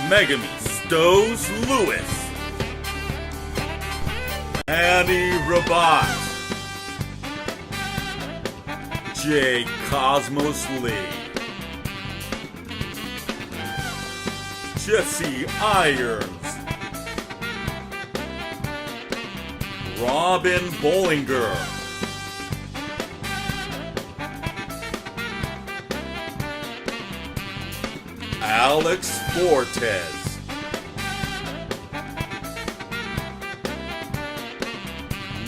Megami Stows Lewis, Annie Rabat, J. Cosmos Lee, Jesse Irons, Robin Bollinger, Alex Fortes,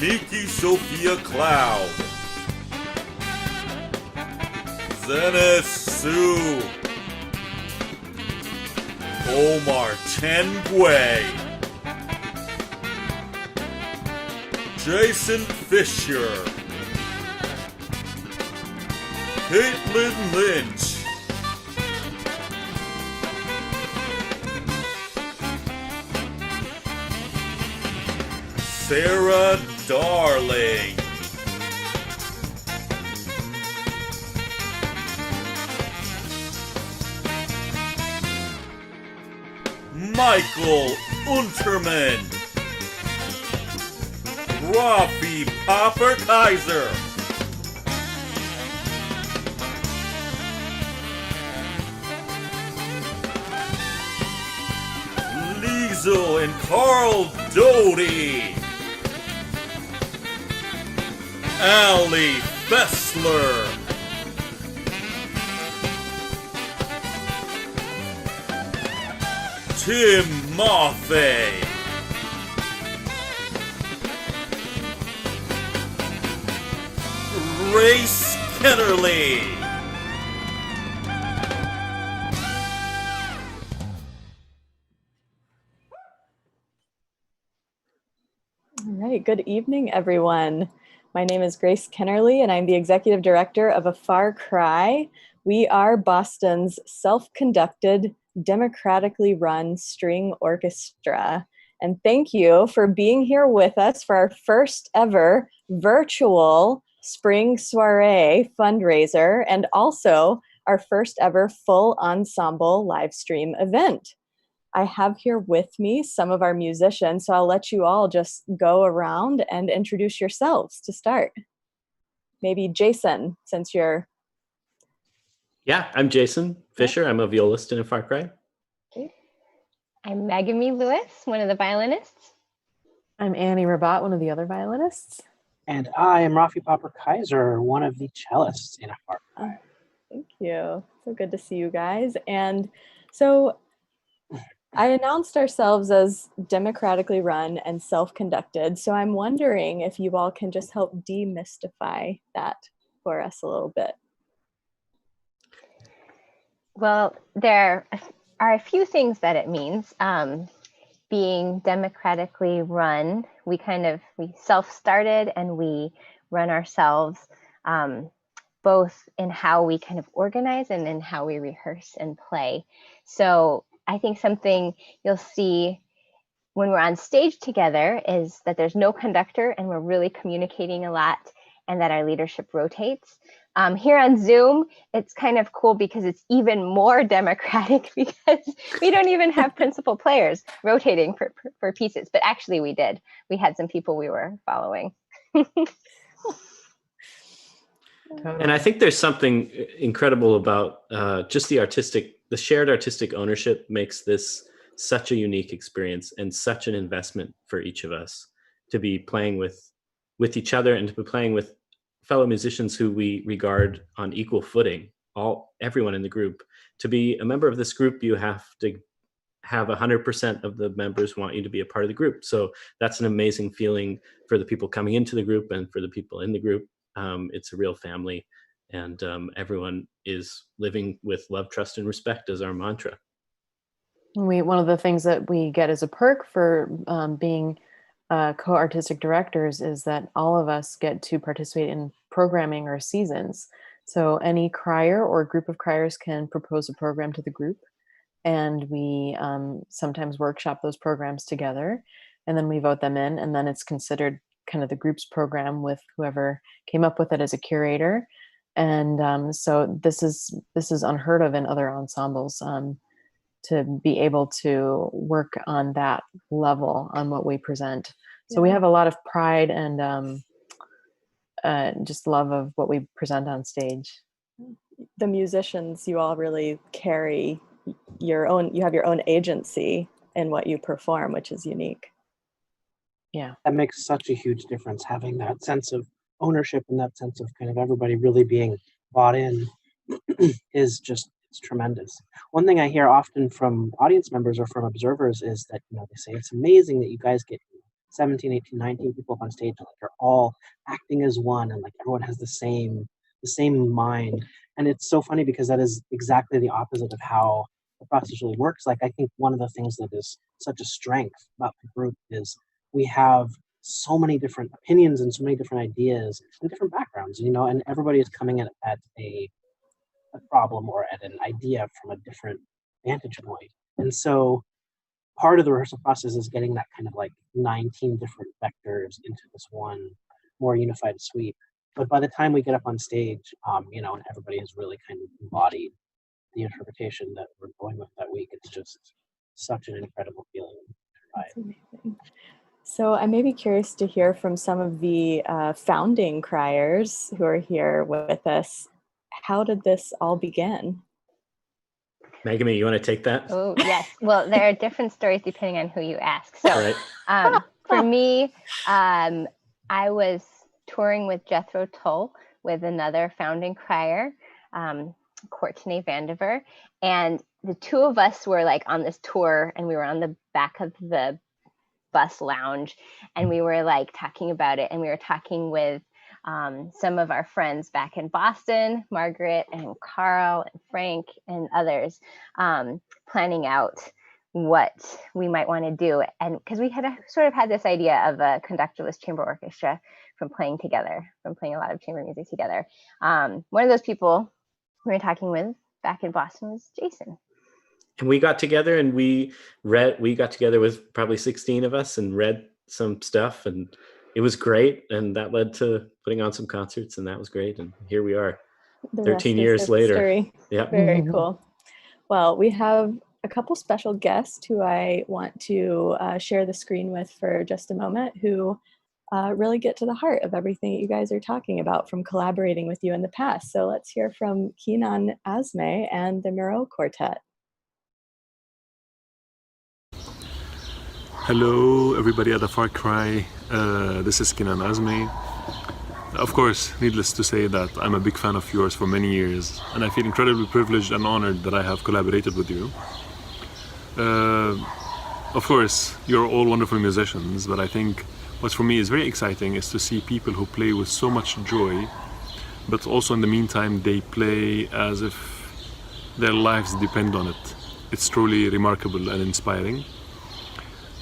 Miki Sophia Cloud, Zenith Sue, Omar Chen Gui, Jason Fisher, Caitlin Lynch, Sarah Darling, Michael Unterman, Rafi Popper Kaiser, Liesel and Carl Doty, Allie Fessler, Tim Maffei, Grace Kennerly. All right, good evening, everyone. My name is Grace Kennerly, and I'm the Executive Director of A Far Cry. We are Boston's self-conducted, democratically run string orchestra. And thank you for being here with us for our first ever virtual spring soiree fundraiser, and also our first ever full ensemble live stream event. I have here with me some of our musicians, so I'll let you all just go around and introduce yourselves to start. Maybe Jason, since you're... Yeah, I'm Jason Fisher. I'm a violist in A Far Cry. Okay. I'm Maggie Lewis, one of the violinists. I'm Annie Rabat, one of the other violinists. And I am Rafi Popper-Kaiser, one of the cellists in A Far Cry. Thank you. So good to see you guys. And so I announced ourselves as democratically run and self-conducted. So I'm wondering if you all can just help demystify that for us a little bit. Well, there are a few things that it means. Being democratically run, we self-started and we run ourselves, both in how we kind of organize and in how we rehearse and play. So I think something you'll see when we're on stage together is that there's no conductor and we're really communicating a lot, and that our leadership rotates. Here on Zoom, it's kind of cool because it's even more democratic because we don't even have principal players rotating for pieces, but actually we did. We had some people we were following. And I think there's something incredible about just the shared artistic ownership makes this such a unique experience and such an investment for each of us to be playing with each other and to be playing with fellow musicians who we regard on equal footing, everyone in the group. To be a member of this group, you have to have 100% of the members want you to be a part of the group. So that's an amazing feeling for the people coming into the group and for the people in the group. It's a real family, and everyone is living with love, trust, and respect as our mantra. One of the things that we get as a perk for being co-artistic directors is that all of us get to participate in programming our seasons. So any crier or group of criers can propose a program to the group, and we sometimes workshop those programs together, and then we vote them in, and then it's considered kind of the group's program with whoever came up with it as a curator. And so this is unheard of in other ensembles, to be able to work on that level on what we present. So we have a lot of pride and just love of what we present on stage. The musicians, you all really carry you have your own agency in what you perform, which is unique. Yeah. That makes such a huge difference, having that sense of ownership and that sense of kind of everybody really being bought in it's tremendous. One thing I hear often from audience members or from observers is that, they say it's amazing that you guys get 17, 18, 19 people up on stage and like they're all acting as one and like everyone has the same mind. And it's so funny because that is exactly the opposite of how the process really works. Like, I think one of the things that is such a strength about the group is we have so many different opinions and so many different ideas and different backgrounds, and everybody is coming at a problem or at an idea from a different vantage point. And so part of the rehearsal process is getting that kind of like 19 different vectors into this one more unified sweep. But by the time we get up on stage, and everybody has really kind of embodied the interpretation that we're going with that week, it's just such an incredible feeling. That's amazing. So I may be curious to hear from some of the founding criers who are here with us. How did this all begin? Megami, you want to take that? Oh, yes. Well, there are different stories depending on who you ask. So Right. for me, I was touring with Jethro Tull with another founding crier, Courtney Vandiver. And the two of us were like on this tour, and we were on the back of the bus lounge, and we were like talking about it. And we were talking with some of our friends back in Boston, Margaret and Carl and Frank and others, planning out what we might want to do. And because we had sort of had this idea of a conductorless chamber orchestra from playing a lot of chamber music together. One of those people we were talking with back in Boston was Jason. And we got together and we got together with probably 16 of us and read some stuff, and it was great. And that led to putting on some concerts, and that was great. And here we are, The 13 rest years is later. history. Yeah. Very cool. Well, we have a couple special guests who I want to share the screen with for just a moment, who really get to the heart of everything that you guys are talking about from collaborating with you in the past. So let's hear from Kenan Azme and the Miro Quartet. Hello, everybody at the Far Cry. This is Kenan Azme. Of course, needless to say that I'm a big fan of yours for many years, and I feel incredibly privileged and honored that I have collaborated with you. Of course, you're all wonderful musicians, but I think what for me is very exciting is to see people who play with so much joy, but also in the meantime they play as if their lives depend on it. It's truly remarkable and inspiring.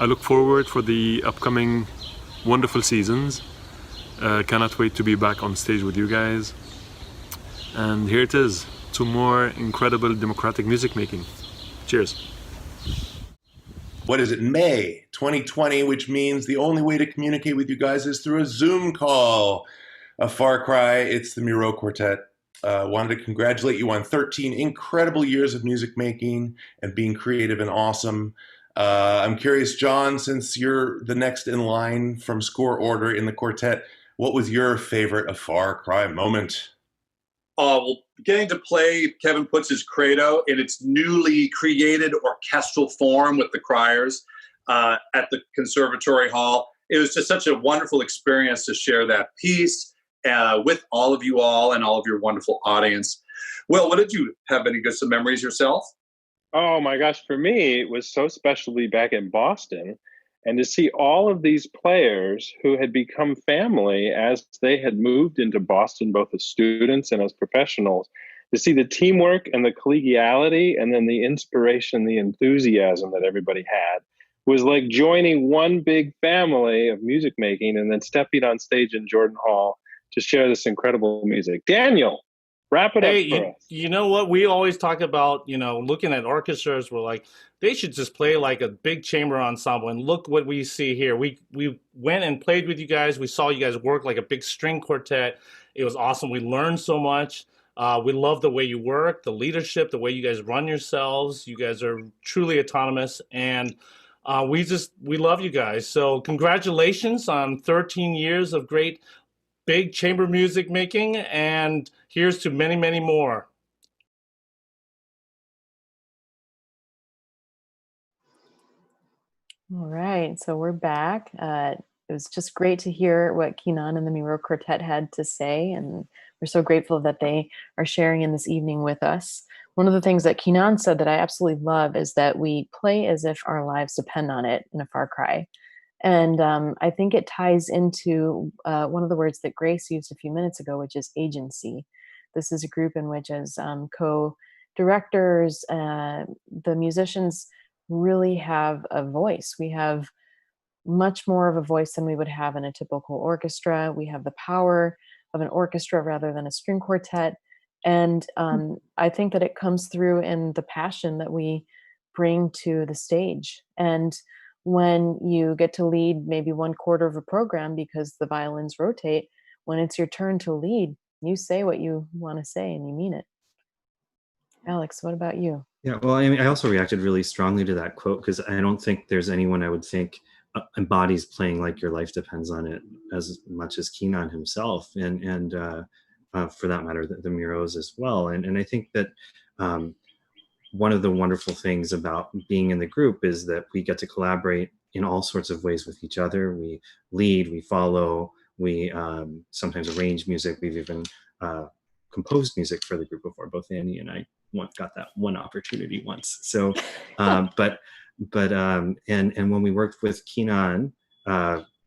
I look forward for the upcoming wonderful seasons. Cannot wait to be back on stage with you guys. And here it is, to more incredible democratic music making. Cheers. What is it, May 2020, which means the only way to communicate with you guys is through a Zoom call. A Far Cry, it's the Miro Quartet. Wanted to congratulate you on 13 incredible years of music making and being creative and awesome. I'm curious, John, since you're the next in line from score order in the quartet, what was your favorite A Far Cry moment? Well, getting to play Kevin Putz's Credo in its newly created orchestral form with the criers at the Conservatory Hall. It was just such a wonderful experience to share that piece with all of you all and all of your wonderful audience. Will, what did you have any good some memories yourself? Oh my gosh, for me, it was so special to be back in Boston and to see all of these players who had become family as they had moved into Boston, both as students and as professionals, to see the teamwork and the collegiality and then the inspiration, the enthusiasm that everybody had was like joining one big family of music making and then stepping on stage in Jordan Hall to share this incredible music. Daniel, wrap it up for us. You know what? We always talk about, looking at orchestras, we're like, they should just play like a big chamber ensemble. And look what we see here. We went and played with you guys. We saw you guys work like a big string quartet. It was awesome. We learned so much. We love the way you work, the leadership, the way you guys run yourselves. You guys are truly autonomous. And we love you guys. So congratulations on 13 years of great big chamber music making, and here's to many, many more. All right, so we're back. It was just great to hear what Kenan and the Miro Quartet had to say, and we're so grateful that they are sharing in this evening with us. One of the things that Kenan said that I absolutely love is that we play as if our lives depend on it in A Far Cry. And I think it ties into one of the words that Grace used a few minutes ago, which is agency. This is a group in which, as co-directors, the musicians really have a voice. We have much more of a voice than we would have in a typical orchestra. We have the power of an orchestra rather than a string quartet. And I think that it comes through in the passion that we bring to the stage. And when you get to lead maybe 1/4 of a program because the violins rotate, when it's your turn to lead, you say what you want to say and you mean it. Alex, what about you? Yeah, well, I mean, I also reacted really strongly to that quote because I don't think there's anyone I would think embodies playing like your life depends on it as much as Kenan himself, and for that matter, the Miros as well. And I think that one of the wonderful things about being in the group is that we get to collaborate in all sorts of ways with each other. We lead, we follow, we sometimes arrange music. We've even composed music for the group before. Both Annie and I got that one opportunity once. So, but when we worked with Keenan,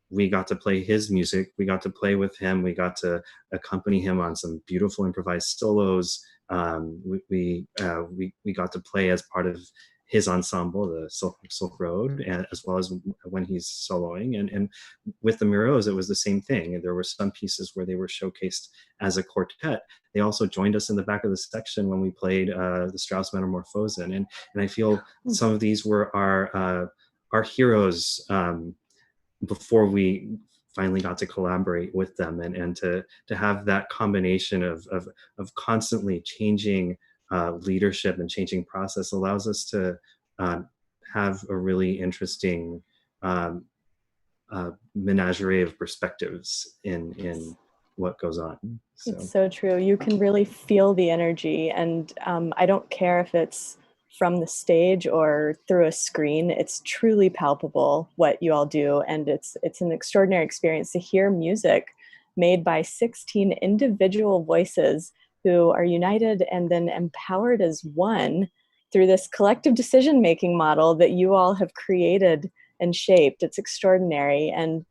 we got to play his music. We got to play with him. We got to accompany him on some beautiful improvised solos. We got to play as part of his ensemble, the Silk Road, and as well as when he's soloing. And with the Miros, it was the same thing. There were some pieces where they were showcased as a quartet. They also joined us in the back of the section when we played the Strauss Metamorphosen. And I feel some of these were our heroes before we finally got to collaborate with them, and to have that combination of constantly changing leadership and changing process allows us to have a really interesting menagerie of perspectives in what goes on. So. It's so true. You can really feel the energy, and I don't care if it's from the stage or through a screen. It's truly palpable what you all do, and it's an extraordinary experience to hear music made by 16 individual voices who are united and then empowered as one through this collective decision-making model that you all have created and shaped. It's extraordinary. And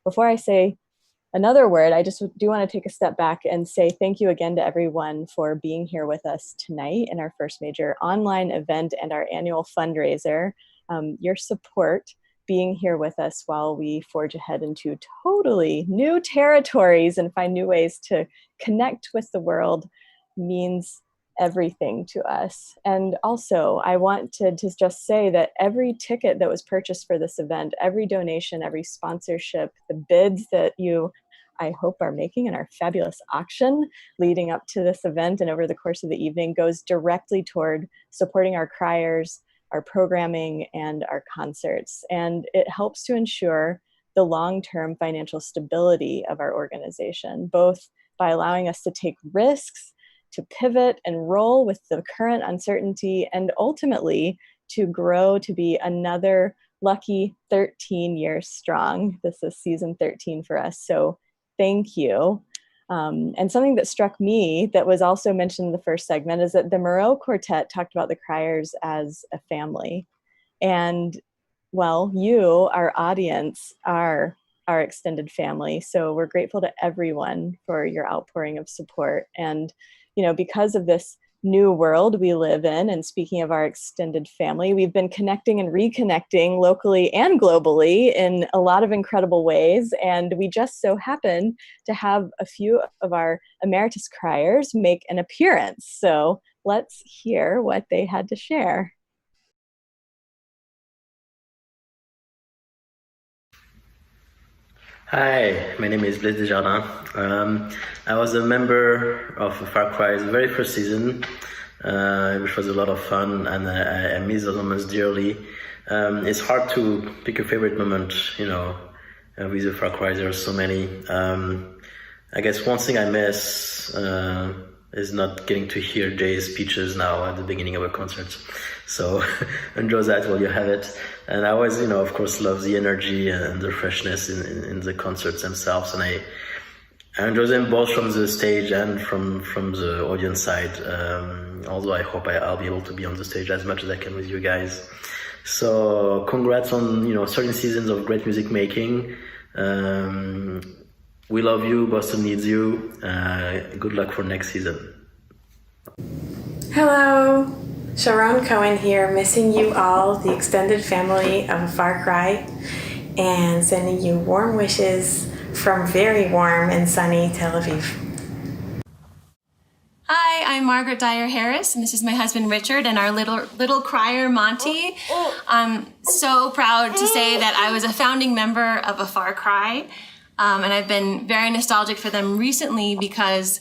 before I say another word, I just do want to take a step back and say thank you again to everyone for being here with us tonight in our first major online event and our annual fundraiser. Your support, being here with us while we forge ahead into totally new territories and find new ways to connect with the world, means everything to us. And also, I want to just say that every ticket that was purchased for this event, every donation, every sponsorship, the bids that you, I hope, are making in our fabulous auction leading up to this event and over the course of the evening, goes directly toward supporting our criers, our programming, and our concerts. And it helps to ensure the long-term financial stability of our organization, both by allowing us to take risks, to pivot and roll with the current uncertainty, and ultimately to grow to be another lucky 13 years strong. This is season 13 for us. So thank you. And something that struck me that was also mentioned in the first segment is that the Moreau Quartet talked about the criers as a family. And well, you, our audience, are our extended family. So we're grateful to everyone for your outpouring of support. And, you know, because of this new world we live in, and speaking of our extended family, we've been connecting and reconnecting locally and globally in a lot of incredible ways. And we just so happen to have a few of our emeritus criers make an appearance. So let's hear what they had to share. Hi, my name is Blaise Desjardins. I was a member of Far Cry's very first season, which was a lot of fun, and I miss those moments dearly. It's hard to pick a favorite moment, you know, with the Far Cry. There are so many. I guess one thing I miss is not getting to hear Jay's speeches now at the beginning of a concert. So enjoy that while you have it. And I always, you know, of course, love the energy and the freshness in the concerts themselves. And I enjoy them both from the stage and from the audience side. Although I hope I'll be able to be on the stage as much as I can with you guys. So congrats on, you know, 13 seasons of great music making. We love you. Boston needs you. Good luck for next season. Hello, Sharon Cohen here, missing you all, the extended family of Far Cry, and sending you warm wishes from very warm and sunny Tel Aviv. Hi, I'm Margaret Dyer Harris, and this is my husband Richard and our little crier Monty. I'm so proud to say that I was a founding member of a Far Cry, and I've been very nostalgic for them recently because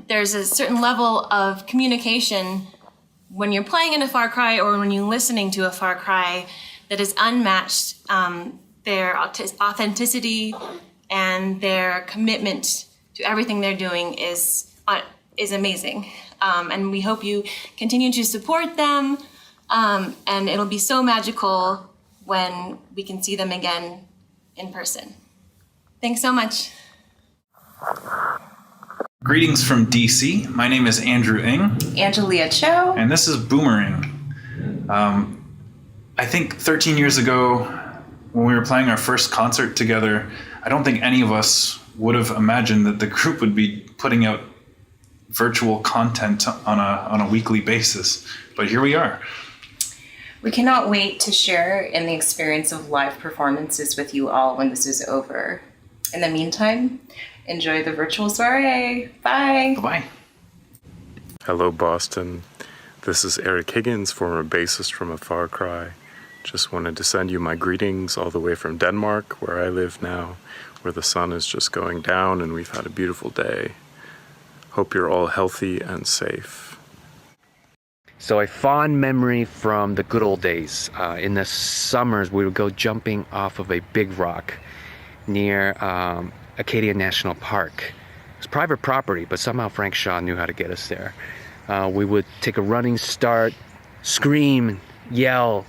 there's a certain level of communication when you're playing in a Far Cry or when you're listening to a Far Cry that is unmatched. Their authenticity and their commitment to everything they're doing is amazing. And we hope you continue to support them. And it'll be so magical when we can see them again in person. Thanks so much. Greetings from DC. My name is Andrew Ng. Angelia Cho. And this is Boomerang. I think 13 years ago, when we were playing our first concert together, I don't think any of us would have imagined that the group would be putting out virtual content on a weekly basis. But here we are. We cannot wait to share in the experience of live performances with you all when this is over. In the meantime, enjoy the virtual soiree. Bye. Bye-bye. Hello, Boston. This is Eric Higgins, former bassist from A Far Cry. Just wanted to send you my greetings all the way from Denmark, where I live now, where the sun is just going down and we've had a beautiful day. Hope you're all healthy and safe. So a fond memory from the good old days. In the summers, we would go jumping off of a big rock near Acadia National Park. It's private property, but somehow Frank Shaw knew how to get us there. We would take a running start, scream, yell,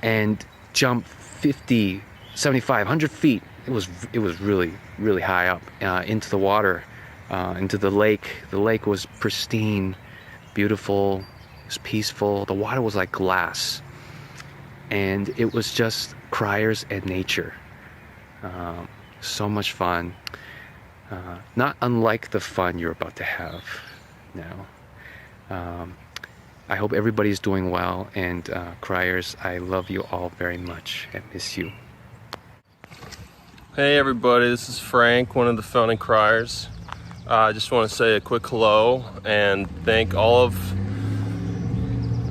and jump 50, 75, 100 feet. It was really, really high up into the water, into the lake. The lake was pristine, beautiful, it was peaceful. The water was like glass. And it was just criers and nature. So much fun. Not unlike the fun you're about to have now. I hope everybody's doing well, and criers, I love you all very much and miss you. Hey everybody, this is Frank, one of the founding criers. I just want to say a quick hello and thank all of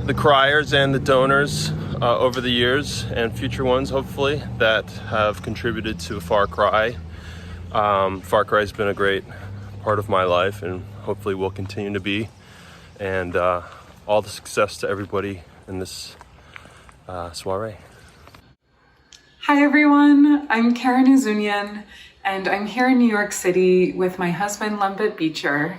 the criers and the donors over the years and future ones, hopefully, that have contributed to Far Cry. Far Cry has been a great part of my life and hopefully will continue to be. And all the success to everybody in this soiree. Hi everyone, I'm Karen Uzunian, and I'm here in New York City with my husband Lumbit Beecher,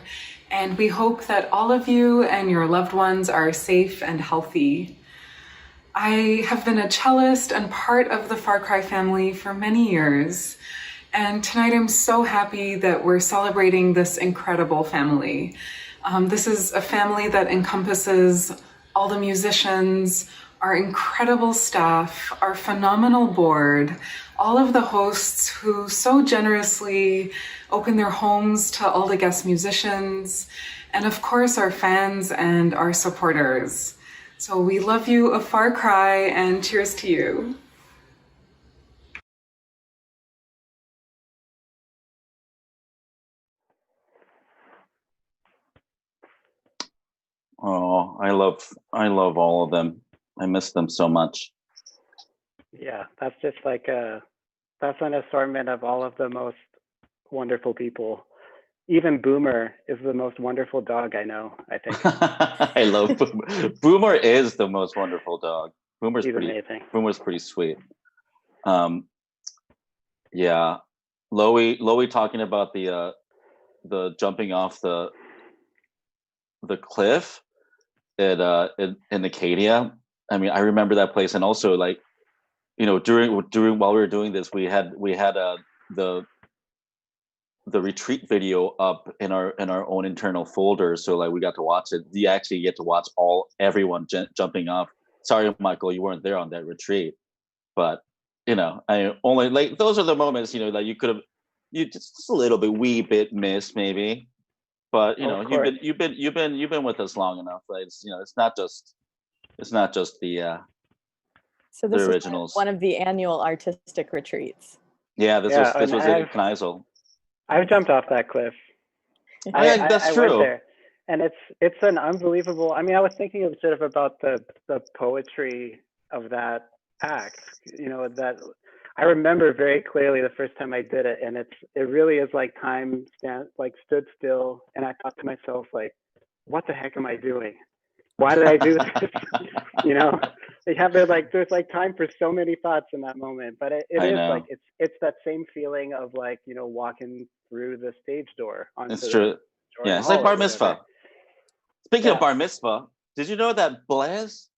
and we hope that all of you and your loved ones are safe and healthy. I have been a cellist and part of the Far Cry family for many years, and tonight I'm so happy that we're celebrating this incredible family. This is a family that encompasses all the musicians, our incredible staff, our phenomenal board, all of the hosts who so generously open their homes to all the guest musicians, and of course our fans and our supporters. So we love you, A Far Cry, and cheers to you. Oh, I love all of them. I miss them so much. Yeah, that's just like that's an assortment of all of the most wonderful people. Even Boomer is the most wonderful dog I know, I think. I love Boomer. Boomer is the most wonderful dog. Boomer's pretty sweet. Yeah. Loey talking about the jumping off the cliff in Acadia. I mean, I remember that place, and also like, you know, during while we were doing this, we had the retreat video up in our own internal folder, so like we got to watch it. You actually get to watch everyone jumping off. Sorry, Michael, you weren't there on that retreat, but you know, I only like those are the moments, you know, that you could have just a little wee bit missed maybe. But you know, you've been with us long enough. Right? It's, you know, it's not just the So this the is originals. one of the annual artistic retreats. Yeah, this was at Kneisel. I've jumped off that cliff. That's I true. went there, and it's an unbelievable. I mean, I was thinking of sort of about the poetry of that act. You know, that I remember very clearly the first time I did it, and it really is like time stood still, and I thought to myself, like, what the heck am I doing? Why did I do this? You know, there's like time for so many thoughts in that moment, but it is know. like it's that same feeling of like, you know, walking through the stage door onto It's true. Yeah, it's like bar mitzvah. Speaking of bar mitzvah, did you know that Blaise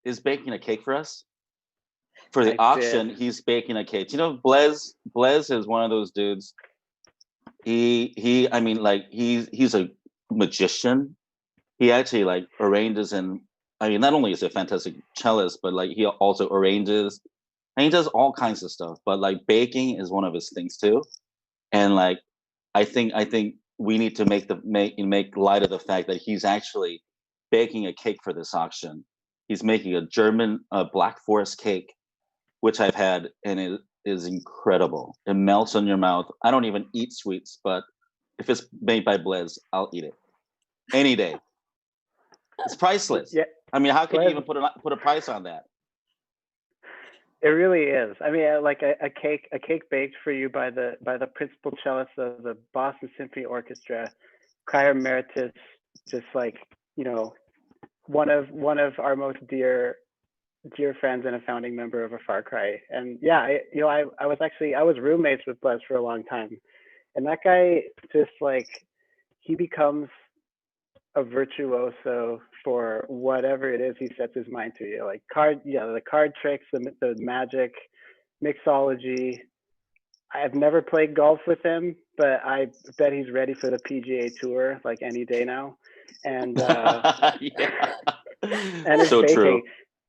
is baking a cake for us? For the auction, he's baking a cake. You know, Blaise is one of those dudes. He's a magician. He actually like arranges, and I mean, not only is he a fantastic cellist, but like he also arranges, and he does all kinds of stuff. But like baking is one of his things too. And like, I think we need to make light of the fact that he's actually baking a cake for this auction. He's making a German Black Forest cake, which I've had, and it is incredible. It melts in your mouth. I don't even eat sweets, but if it's made by Blaise, I'll eat it any day. It's priceless. Yeah. I mean, how can you even put a price on that? It really is. I mean, like a cake baked for you by the principal cellist of the Boston Symphony Orchestra, Crier Emeritus, just like, you know, one of our most dear friends and a founding member of a Far Cry. And yeah, I was roommates with Blaise for a long time, and that guy just like, he becomes a virtuoso for whatever it is he sets his mind to. You know, like the card tricks, the magic, mixology. I've never played golf with him, but I bet he's ready for the PGA Tour like any day now. And and it's so baking. true.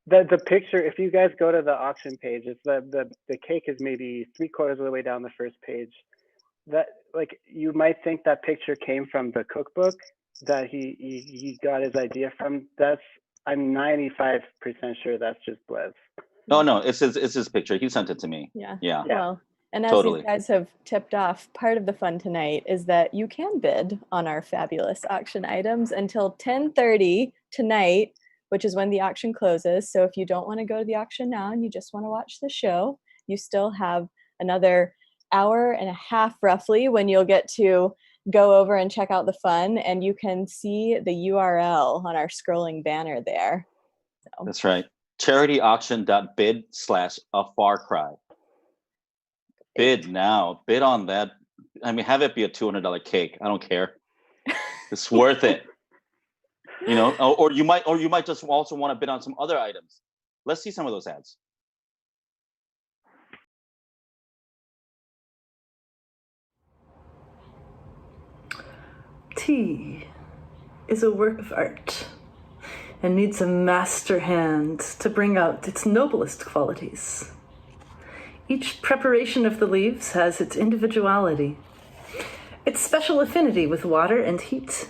The picture, if you guys go to the auction page, it's the cake is maybe 3/4 of the way down the first page. That, like, you might think that picture came from the cookbook that he got his idea from. I'm 95% sure that's just Blaise. No, it's his picture. He sent it to me. Yeah. Well, and as totally. you guys have tipped off, part of the fun tonight is that you can bid on our fabulous auction items until 10:30 tonight, which is when the auction closes. So if you don't want to go to the auction now and you just want to watch the show, you still have another hour and a half roughly when you'll get to go over and check out the fun, and you can see the URL on our scrolling banner there. So. That's right. charityauction.bid/afarcry. Bid now. Bid on that. I mean, have it be a $200 cake. I don't care. It's worth it. You know, or you might just also want to bid on some other items. Let's see some of those ads. Tea is a work of art and needs a master hand to bring out its noblest qualities. Each preparation of the leaves has its individuality, its special affinity with water and heat,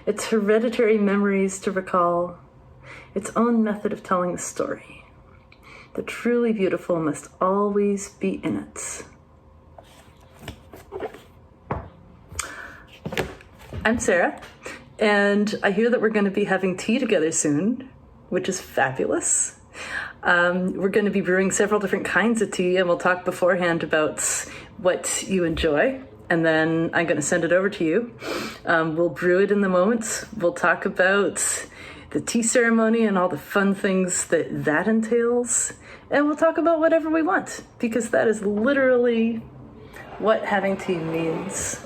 its hereditary memories to recall, its own method of telling a story. The truly beautiful must always be in it. I'm Sarah, and I hear that we're going to be having tea together soon, which is fabulous. We're going to be brewing several different kinds of tea, and we'll talk beforehand about what you enjoy, and then I'm going to send it over to you. We'll brew it in the moment. We'll talk about the tea ceremony and all the fun things that entails, and we'll talk about whatever we want, because that is literally what having tea means.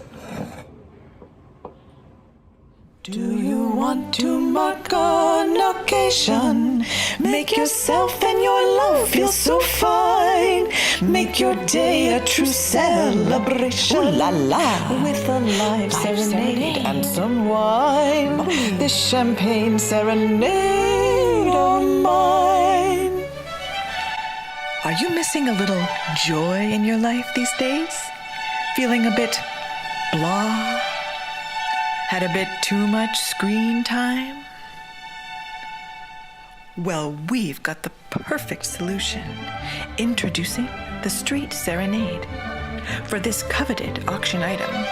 Do you want to mark an occasion? Make yourself and your love feel so fine. Make your day a true celebration. Ooh la la. With a live serenade and some wine. This champagne serenade of mine. Are you missing a little joy in your life these days? Feeling a bit blah? Had a bit too much screen time? Well, we've got the perfect solution. Introducing the Street Serenade. For this coveted auction item,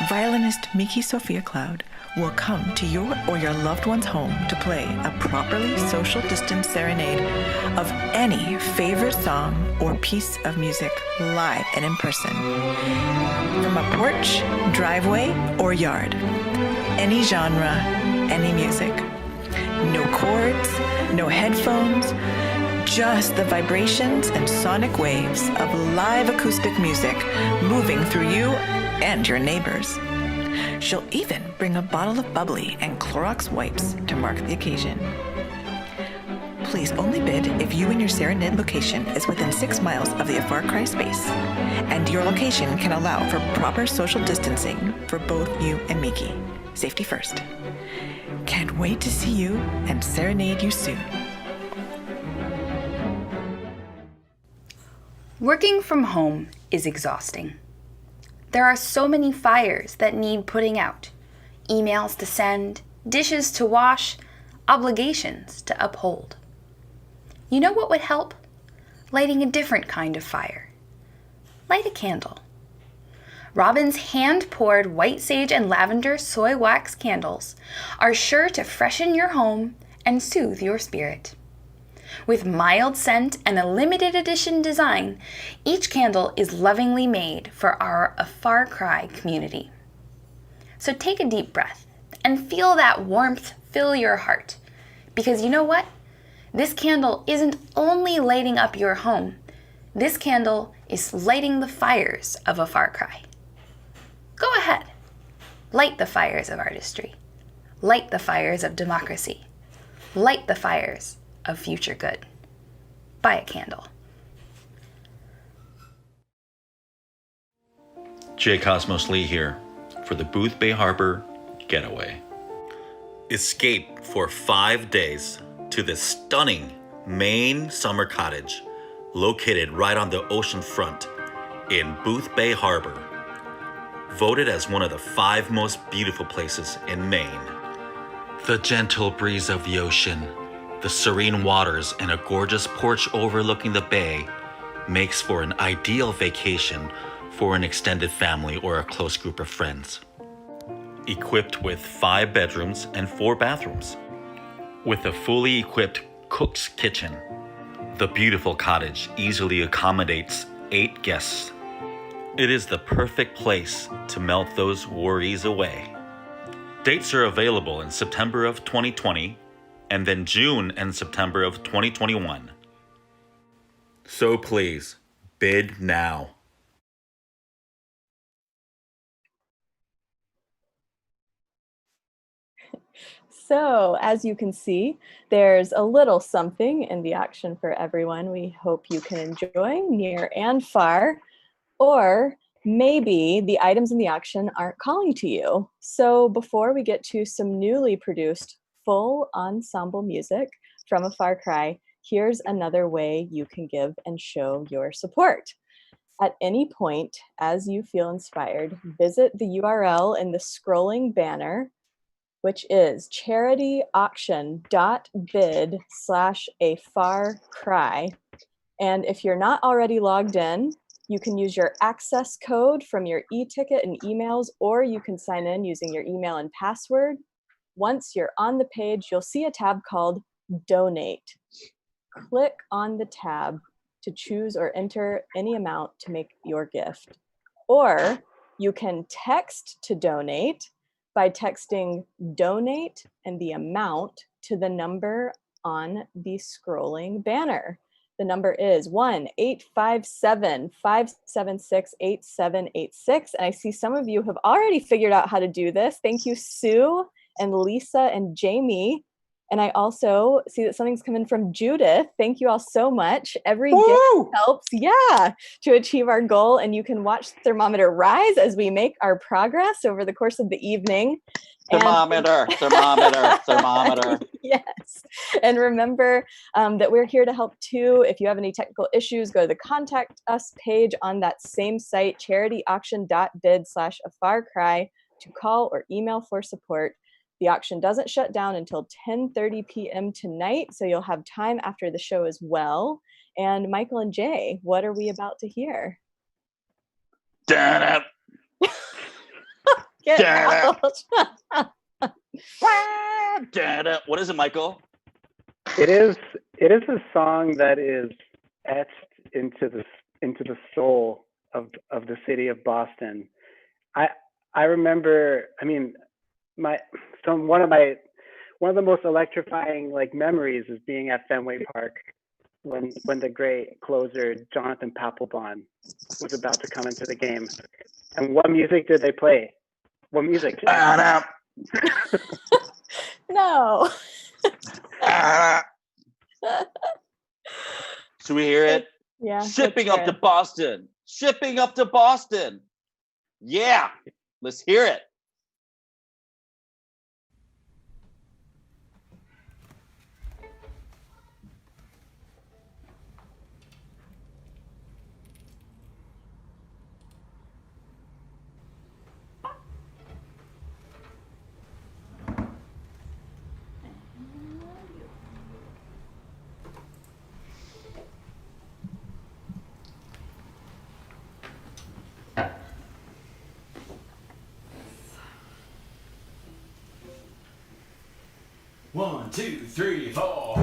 violinist Miki Sophia Cloud will come to your or your loved one's home to play a properly social distance serenade of any favorite song or piece of music live and in person. From a porch, driveway, or yard. Any genre, any music. No chords, no headphones, just the vibrations and sonic waves of live acoustic music moving through you and your neighbors. She'll even bring a bottle of bubbly and Clorox wipes to mark the occasion. Please only bid if you and your Serenade location is within 6 miles of the A Far Cry space, and your location can allow for proper social distancing for both you and Miki. Safety first. Can't wait to see you and serenade you soon. Working from home is exhausting. There are so many fires that need putting out, emails to send, dishes to wash, obligations to uphold. You know what would help? Lighting a different kind of fire. Light a candle. Robin's hand-poured white sage and lavender soy wax candles are sure to freshen your home and soothe your spirit. With mild scent and a limited edition design, each candle is lovingly made for our A Far Cry community. So take a deep breath and feel that warmth fill your heart. Because you know what? This candle isn't only lighting up your home. This candle is lighting the fires of A Far Cry. Go ahead. Light the fires of artistry. Light the fires of democracy. Light the fires of future good. Buy a candle. J. Cosmos Lee here for the Booth Bay Harbor Getaway. Escape for 5 days to this stunning Maine summer cottage located right on the ocean front in Booth Bay Harbor. Voted as one of the 5 most beautiful places in Maine. The gentle breeze of the ocean, the serene waters, and a gorgeous porch overlooking the bay makes for an ideal vacation for an extended family or a close group of friends. Equipped with 5 bedrooms and 4 bathrooms. With a fully equipped cook's kitchen, the beautiful cottage easily accommodates 8 guests. It is the perfect place to melt those worries away. Dates are available in September of 2020 and then June and September of 2021. So please, bid now. So, as you can see, there's a little something in the auction for everyone. We hope you can enjoy near and far, or maybe the items in the auction aren't calling to you. So before we get to some newly produced full ensemble music from A Far Cry, here's another way you can give and show your support. At any point, as you feel inspired, visit the URL in the scrolling banner, which is charityauction.bid/afarcry. And if you're not already logged in, you can use your access code from your e-ticket and emails, or you can sign in using your email and password. Once you're on the page, you'll see a tab called Donate. Click on the tab to choose or enter any amount to make your gift. Or you can text to donate by texting donate and the amount to the number on the scrolling banner. The number is 1-857-576-8786. And I see some of you have already figured out how to do this. Thank you, Sue and Lisa and Jamie. And I also see that something's coming from Judith. Thank you all so much. Every gift helps, to achieve our goal. And you can watch the thermometer rise as we make our progress over the course of the evening. Thermometer. Yes. And remember that we're here to help too. If you have any technical issues, go to the Contact Us page on that same site, charityauction.bid/afarcry, to call or email for support. The auction doesn't shut down until 10:30 p.m. tonight, so you'll have time after the show as well. And Michael and Jay, what are we about to hear? Get out. What is it, Michael? It is a song that is etched into the soul of the city of Boston. I remember, one of the most electrifying memories is being at Fenway Park when the great closer Jonathan Papelbon was about to come into the game. And what music did they play? What music? No. Should we hear it? Yeah. Shipping let's up hear to Boston. Shipping up to Boston. Yeah. Let's hear it. One, two, three, four.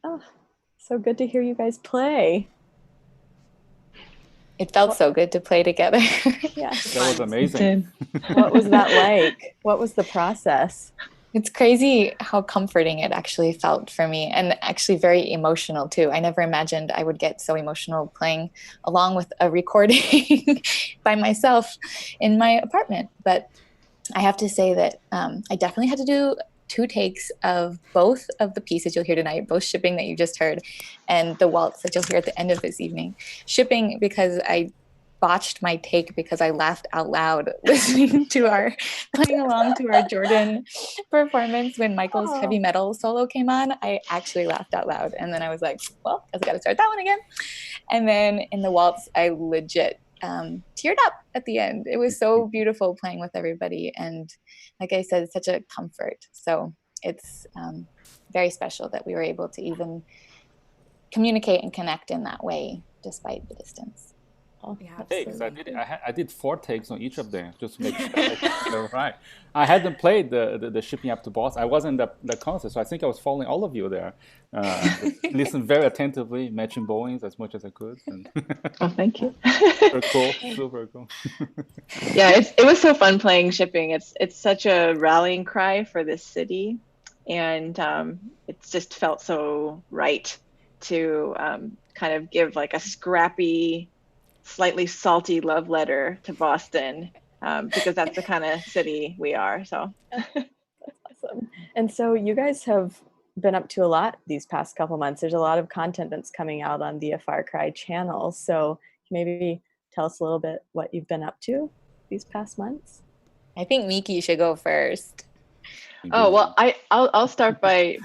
Oh, so good to hear you guys play. It felt so good to play together. Yeah. That was amazing. What was that like? What was the process? It's crazy how comforting it actually felt for me, and actually very emotional too. I never imagined I would get so emotional playing along with a recording by myself in my apartment. But I have to say that I definitely had to do 2 takes of both of the pieces you'll hear tonight, both Shipping that you just heard and the waltz that you'll hear at the end of this evening. Shipping because I botched my take because I laughed out loud listening to playing along to our Jordan performance when Michael's heavy metal solo came on. I actually laughed out loud, and then I was like, well, I got to start that one again. And then in the waltz, I legit teared up at the end. It was so beautiful playing with everybody. And like I said, it's such a comfort. So it's very special that we were able to even communicate and connect in that way, despite the distance. Takes. I did 4 takes on each of them just to make sure they're right. I hadn't played the shipping up to Boston. I wasn't at the concert, so I think I was following all of you there. Listened very attentively, matching bowings as much as I could. And Oh, thank you. super cool, super cool. Yeah, it was so fun playing shipping. It's such a rallying cry for this city, and it just felt so right to kind of give like a scrappy, slightly salty love letter to Boston, because that's the kind of city we are. So Awesome. And so you guys have been up to a lot these past couple months. There's a lot of content that's coming out on the A Far Cry channel. So maybe tell us a little bit what you've been up to these past months. I think Miki should go first. Oh, well, I'll start by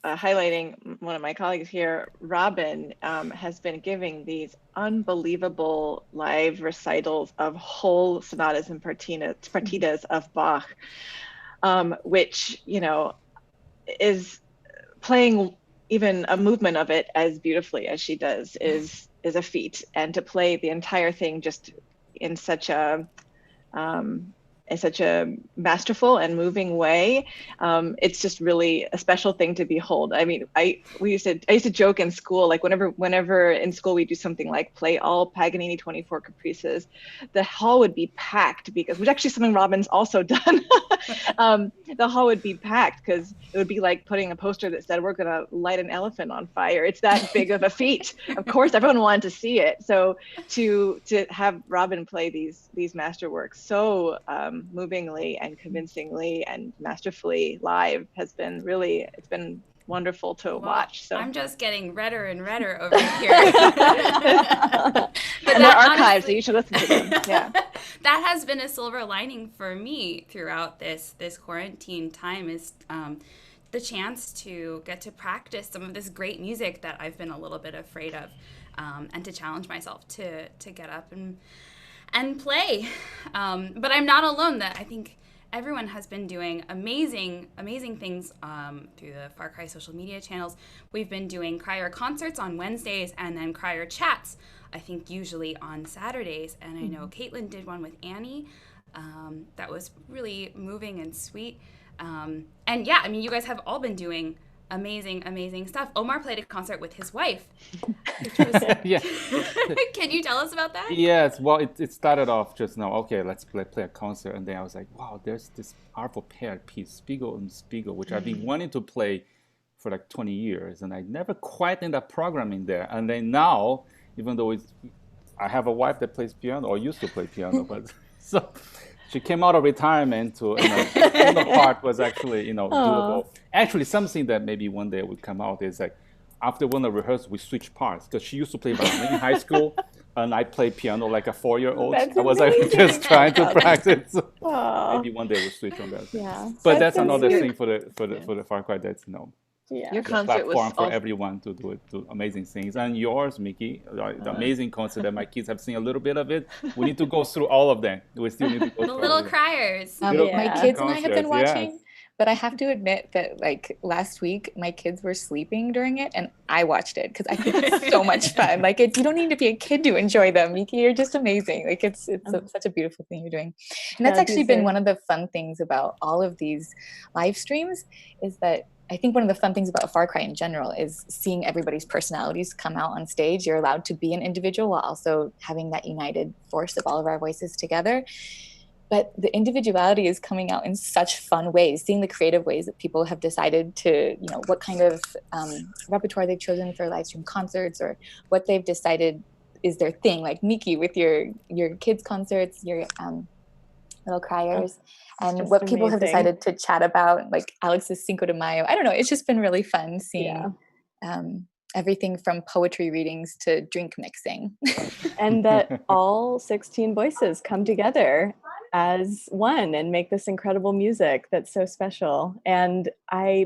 highlighting one of my colleagues here. Robin has been giving these unbelievable live recitals of whole sonatas and partitas of Bach, which, you know, is playing even a movement of it as beautifully as she does is a feat. And to play the entire thing just in such a masterful and moving way, it's just really a special thing to behold. I mean, I used to joke in school, like whenever in school we do something like play all Paganini 24 Caprices, the hall would be packed, because, which actually something Robin's also done. The hall would be packed because it would be like putting a poster that said, "We're gonna light an elephant on fire." It's that big of a feat. Of course, everyone wanted to see it. So to have Robin play these masterworks so movingly and convincingly and masterfully live has been really, it's been wonderful to watch. So I'm just getting redder and redder over here. And they're archives, so you should listen to them. Yeah. That has been a silver lining for me throughout this quarantine time, is the chance to get to practice some of this great music that I've been a little bit afraid of, and to challenge myself to get up and play. But I'm not alone. That I think everyone has been doing amazing things through the Far Cry social media channels. We've been doing Crier concerts on Wednesdays and then Crier chats, I think usually on Saturdays. And I know Caitlin did one with Annie that was really moving and sweet. And yeah, I mean, you guys have all been doing amazing stuff. Omar played a concert with his wife, which was Yeah. Can you tell us about that? Yes, well, it started off just now, okay, let's play a concert. And then I was like, wow, there's this powerful paired piece, Spiegel and Spiegel, which I've been wanting to play for like 20 years. And I never quite ended up programming there. And then now, even though I have a wife that plays piano, or used to play piano, but so she came out of retirement to, the part was actually, doable. Actually, something that maybe one day would come out is like, after one of the rehearsals, we switched parts, because she used to play violin in high school, and I played piano like a 4-year-old. That's I was like just trying to practice. Aw. Maybe one day we'll switch on that. Yeah. But that's so another sweet. thing for the Far Cry. That's Yeah. Your the concert was platform for also, everyone to do amazing things. And yours, Miki, the amazing concert that my kids have seen a little bit of it. We need to go through all of them. We still need to go The through all little of them. criers. Little My kids and I have been concerts, watching, yes. but I have to admit that like last week, my kids were sleeping during it and I watched it because I think it's so much fun. Like you don't need to be a kid to enjoy them. Miki, you're just amazing. Like it's such a beautiful thing you're doing. And that's Yeah, actually been one of the fun things about all of these live streams, is that I think one of the fun things about Far Cry in general is seeing everybody's personalities come out on stage. You're allowed to be an individual while also having that united force of all of our voices together. But the individuality is coming out in such fun ways, seeing the creative ways that people have decided to, what kind of repertoire they've chosen for live stream concerts, or what they've decided is their thing. Like Miki with your kids' concerts, your little criers, and just what people have amazing. decided to chat about, like Alex's Cinco de Mayo. I don't know, it's just been really fun seeing everything from poetry readings to drink mixing. And that all 16 voices come together as one and make this incredible music that's so special. And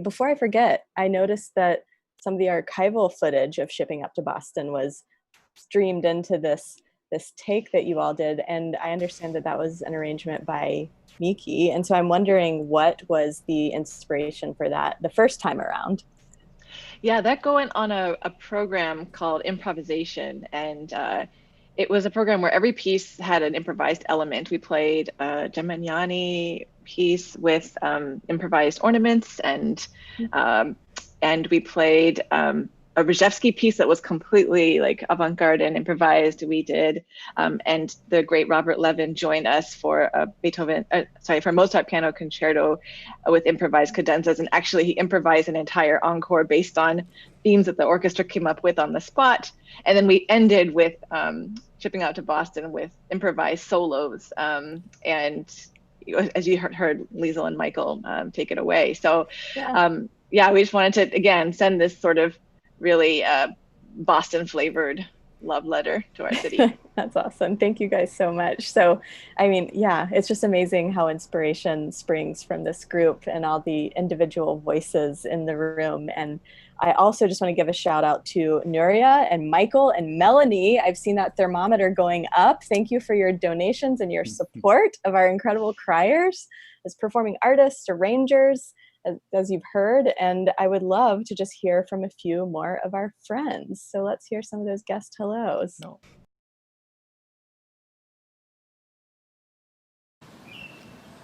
before I forget, I noticed that some of the archival footage of Shipping Up to Boston was streamed into this this take that you all did. And I understand that that was an arrangement by Miki. And so I'm wondering, what was the inspiration for that the first time around? Yeah, that going on a program called improvisation, and it was a program where every piece had an improvised element. We played a Gemignani piece with improvised ornaments, and we played a Rejewski piece that was completely like avant-garde and improvised. We did, and the great Robert Levin joined us for a for Mozart piano concerto with improvised cadenzas, and actually he improvised an entire encore based on themes that the orchestra came up with on the spot. And then we ended with shipping out to Boston with improvised solos, and as you heard Liesl and Michael take it away. So yeah, we just wanted to again send this sort of really Boston flavored love letter to our city. That's awesome. Thank you guys so much. So, I mean, yeah, it's just amazing how inspiration springs from this group and all the individual voices in the room. And I also just want to give a shout out to Nuria and Michael and Melanie. I've seen that thermometer going up. Thank you for your donations and your support of our incredible criers as performing artists, arrangers, as you've heard. And I would love to just hear from a few more of our friends. So let's hear some of those guest hellos.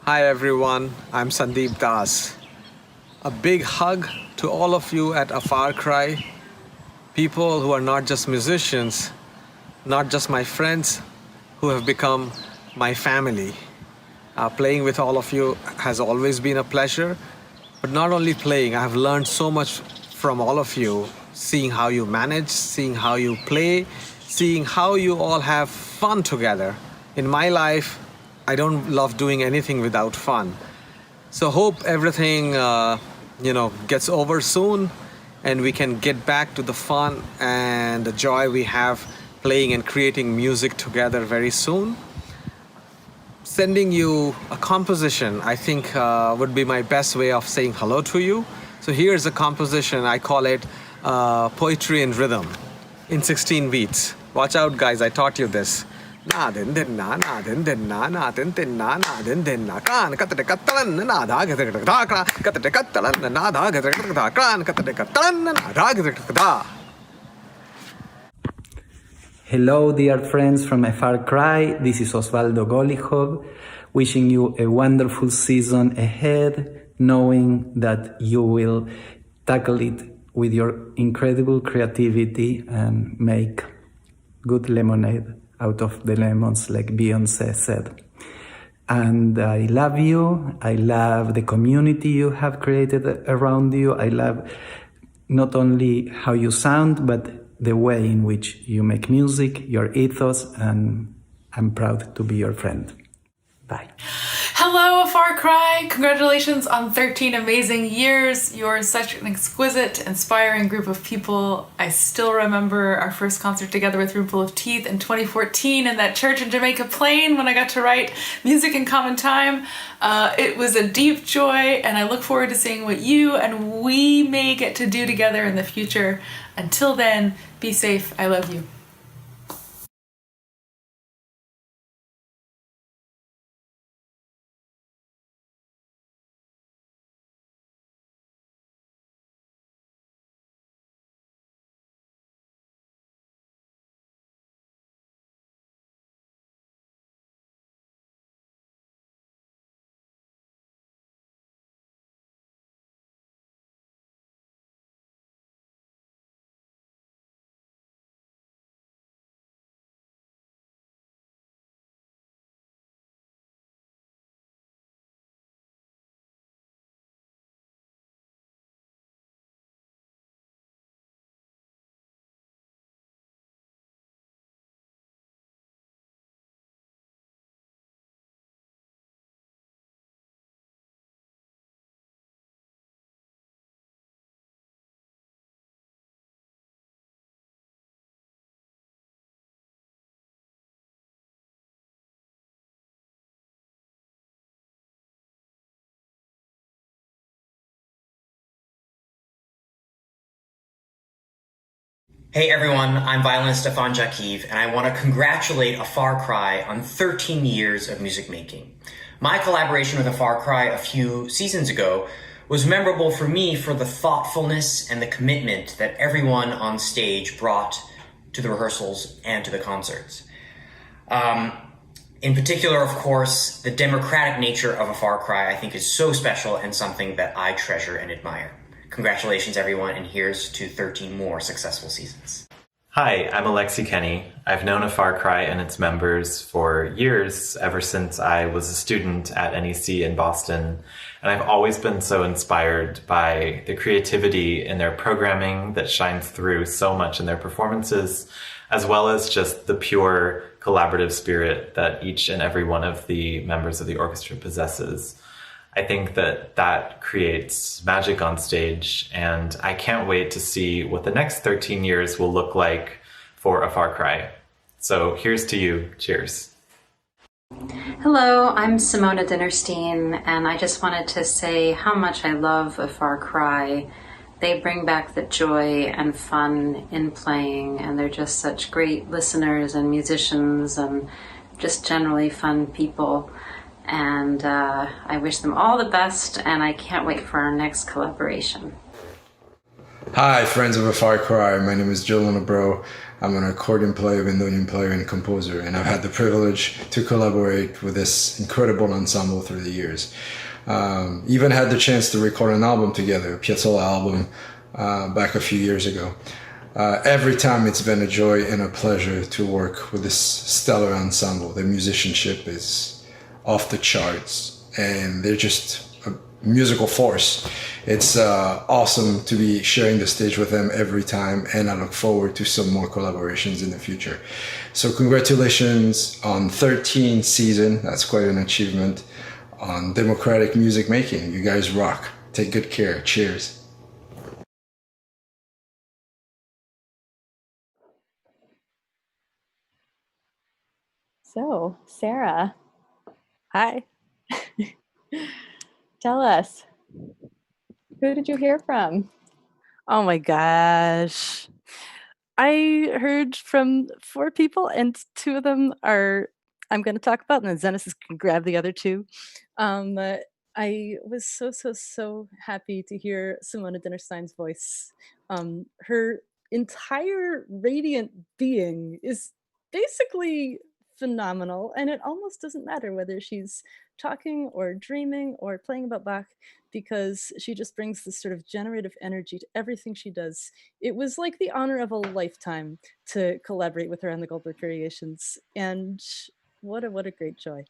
Hi everyone, I'm Sandeep Das. A big hug to all of you at A Far Cry, people who are not just musicians, not just my friends, who have become my family. Playing with all of you has always been a pleasure. But not only playing, I have learned so much from all of you, seeing how you manage, seeing how you play, seeing how you all have fun together. In my life, I don't love doing anything without fun. So hope everything, gets over soon and we can get back to the fun and the joy we have playing and creating music together very soon. Sending you a composition, I think, would be my best way of saying hello to you. So here's a composition, I call it Poetry in Rhythm, in 16 beats. Watch out, guys, I taught you this. Na din din na din din na din din na din din na kan katade katalan na da katade kata katade katalan na da katade kata kan katade katalan na da katade kata. Hello, dear friends from A Far Cry. This is Osvaldo Golihov, wishing you a wonderful season ahead, knowing that you will tackle it with your incredible creativity and make good lemonade out of the lemons, like Beyoncé said. And I love you. I love the community you have created around you. I love not only how you sound, but the way in which you make music, your ethos, and I'm proud to be your friend. Bye. Hello, A Far Cry! Congratulations on 13 amazing years. You're such an exquisite, inspiring group of people. I still remember our first concert together with Roomful of Teeth in 2014 in that church in Jamaica Plain when I got to write Music in Common Time. It was a deep joy, and I look forward to seeing what you and we may get to do together in the future. Until then, be safe. I love you. Hey everyone, I'm violinist Stefan Jakiv, and I want to congratulate A Far Cry on 13 years of music making. My collaboration with A Far Cry a few seasons ago was memorable for me for the thoughtfulness and the commitment that everyone on stage brought to the rehearsals and to the concerts. In particular, of course, the democratic nature of A Far Cry I think is so special and something that I treasure and admire. Congratulations, everyone, and here's to 13 more successful seasons. Hi, I'm Alexi Kenny. I've known A Far Cry and its members for years, ever since I was a student at NEC in Boston, and I've always been so inspired by the creativity in their programming that shines through so much in their performances, as well as just the pure collaborative spirit that each and every one of the members of the orchestra possesses. I think that that creates magic on stage, and I can't wait to see what the next 13 years will look like for A Far Cry. So here's to you. Cheers. Hello, I'm Simona Dinnerstein, and I just wanted to say how much I love A Far Cry. They bring back the joy and fun in playing, and they're just such great listeners and musicians and just generally fun people. And I wish them all the best, and I can't wait for our next collaboration. Hi, friends of A Far Cry. My name is Joe Lonabro. I'm an accordion player, bandoneon player, and composer, and I've had the privilege to collaborate with this incredible ensemble through the years. Even had the chance to record an album together, a Piazzolla album, back a few years ago. Every time it's been a joy and a pleasure to work with this stellar ensemble. Their musicianship is off the charts, and they're just a musical force. It's awesome to be sharing the stage with them every time, and I look forward to some more collaborations in the future. So congratulations on 13th season. That's quite an achievement. On democratic music making, you guys rock. Take good care. Cheers. So, Sarah. Hi. Tell us, who did you hear from? Oh my gosh. I heard from 4 people, and 2 of them are I'm going to talk about, and then Zenis can grab the other 2. I was so happy to hear Simona Dinnerstein's voice. Her entire radiant being is basically phenomenal, and it almost doesn't matter whether she's talking or dreaming or playing about Bach, because she just brings this sort of generative energy to everything she does. It was like the honor of a lifetime to collaborate with her on the Goldberg Variations, and what a great joy.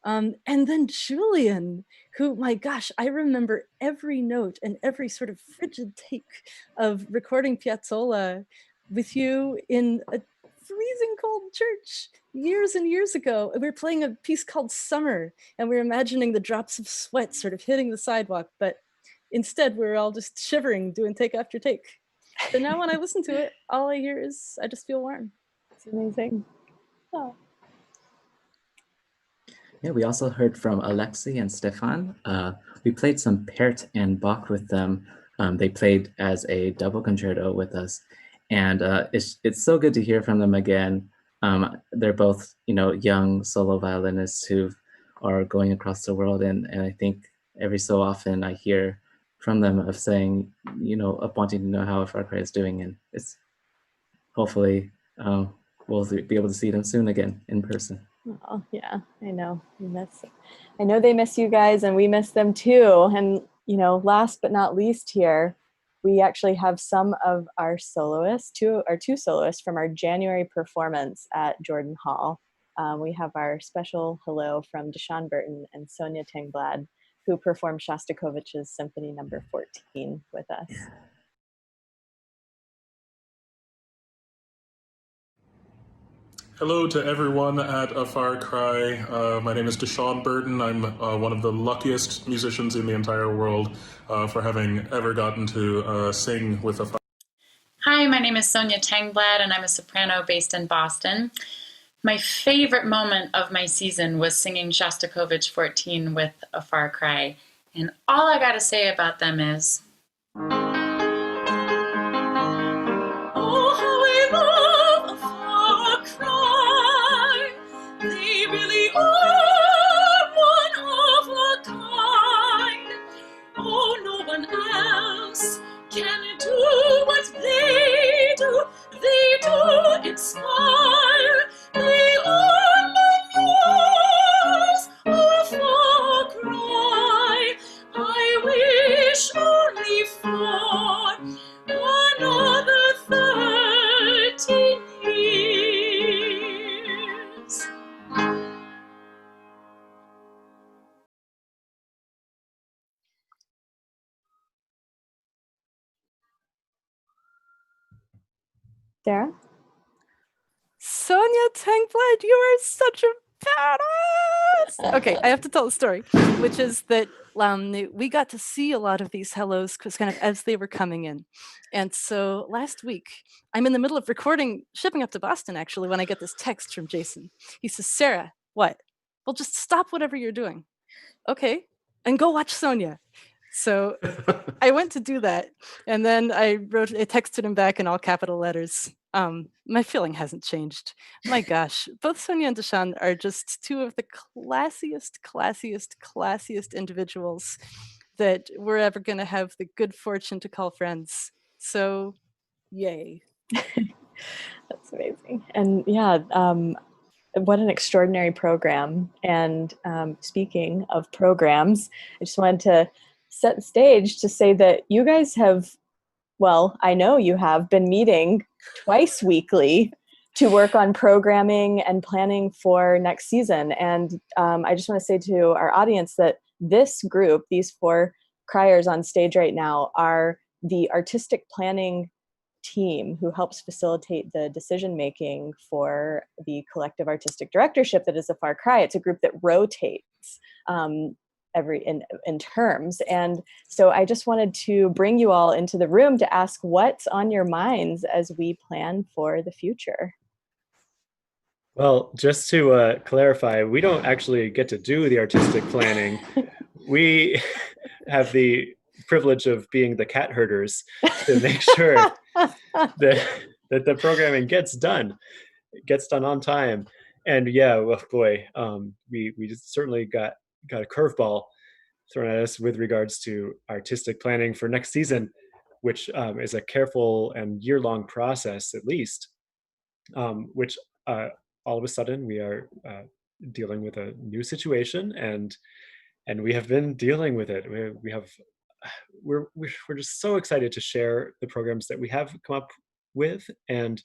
And then Julian, who, my gosh, I remember every note and every sort of frigid take of recording Piazzolla with you in a freezing cold church years and years ago. We were playing a piece called Summer, and we were imagining the drops of sweat sort of hitting the sidewalk, but instead we were all just shivering, doing take after take. But now when I listen to it, all I hear is I just feel warm. It's amazing. Oh. Yeah, we also heard from Alexi and Stefan. We played some Pärt and Bach with them. They played as a double concerto with us, and it's so good to hear from them again. They're both, young solo violinists who are going across the world, and I think every so often I hear from them of saying, of wanting to know how A Far Cry is doing, and it's hopefully we'll be able to see them soon again in person. Oh, yeah, I know. I know they miss you guys, and we miss them too. And, last but not least here, we actually have some of our soloists, two soloists from our January performance at Jordan Hall. We have our special hello from Deshaun Burton and Sonia Tengblad, who performed Shostakovich's Symphony No. 14 with us. Hello to everyone at A Far Cry. My name is Deshaun Burton. I'm one of the luckiest musicians in the entire world for having ever gotten to sing with A Far Cry. Hi, my name is Sonia Tengblad, and I'm a soprano based in Boston. My favorite moment of my season was singing Shostakovich 14 with A Far Cry, and all I gotta say about them is... Oh, Sarah? Sonia Tangblad, you are such a badass! Okay, I have to tell the story, which is that we got to see a lot of these hellos kind of as they were coming in. And so last week, I'm in the middle of recording, shipping up to Boston, actually, when I get this text from Jason. He says, Sarah, what? Well, just stop whatever you're doing. Okay, and go watch Sonia. So I went to do that, and then I texted him back in all capital letters. My feeling hasn't changed. My gosh, both Sonia and Deshawn are just two of the classiest individuals that we're ever going to have the good fortune to call friends. So, yay. That's amazing. And yeah, what an extraordinary program. And speaking of programs, I just wanted to set the stage to say that you guys have, well, I know you have been meeting twice weekly to work on programming and planning for next season. And I just want to say to our audience that this group, these 4 criers on stage right now, are the artistic planning team who helps facilitate the decision making for the collective artistic directorship that is a Far Cry. It's a group that rotates in terms. And so I just wanted to bring you all into the room to ask what's on your minds as we plan for the future. Well, just to clarify, we don't actually get to do the artistic planning. We have the privilege of being the cat herders to make sure that the programming gets done on time. And yeah, well, boy, we certainly got a curveball thrown at us with regards to artistic planning for next season, which is a careful and year-long process at least, which all of a sudden we are dealing with a new situation, and we have been dealing with it. We're just so excited to share the programs that we have come up with, and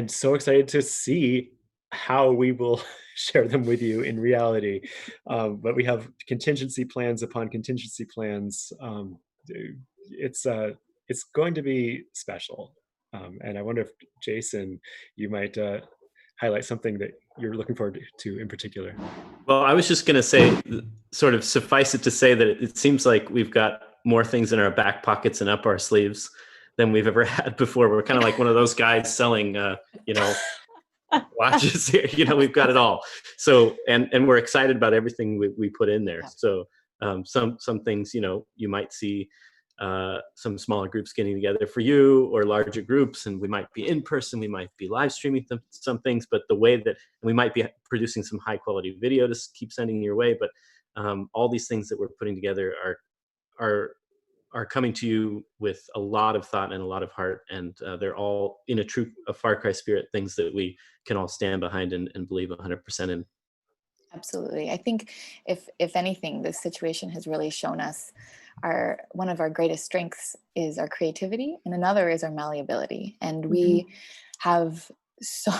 so excited to see how we will share them with you in reality. But we have contingency plans upon contingency plans. It's going to be special. And I wonder if, Jason, you might highlight something that you're looking forward to in particular. Well, I was just going to say, sort of suffice it to say that it seems like we've got more things in our back pockets and up our sleeves than we've ever had before. We're kind of like one of those guys selling, watches here. We've got it all. So, and we're excited about everything we put in there. So some things, you might see some smaller groups getting together for you, or larger groups, and we might be in person, we might be live streaming some things, but the way that we might be producing some high quality video to keep sending your way. But all these things that we're putting together are coming to you with a lot of thought and a lot of heart, and they're all in a Far Cry spirit, things that we can all stand behind and believe 100% in. Absolutely. I think if anything, this situation has really shown us one of our greatest strengths is our creativity, and another is our malleability. And we have, so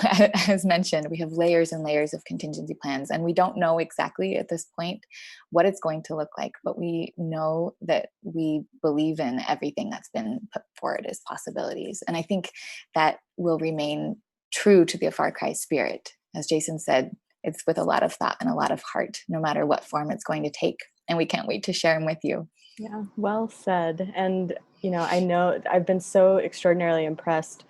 as mentioned, we have layers and layers of contingency plans, and we don't know exactly at this point what it's going to look like, but we know that we believe in everything that's been put forward as possibilities. And I think that will remain true to the Far Cry spirit. As Jason said, it's with a lot of thought and a lot of heart, no matter what form it's going to take. And we can't wait to share them with you. Yeah, well said. And, I know I've been so extraordinarily impressed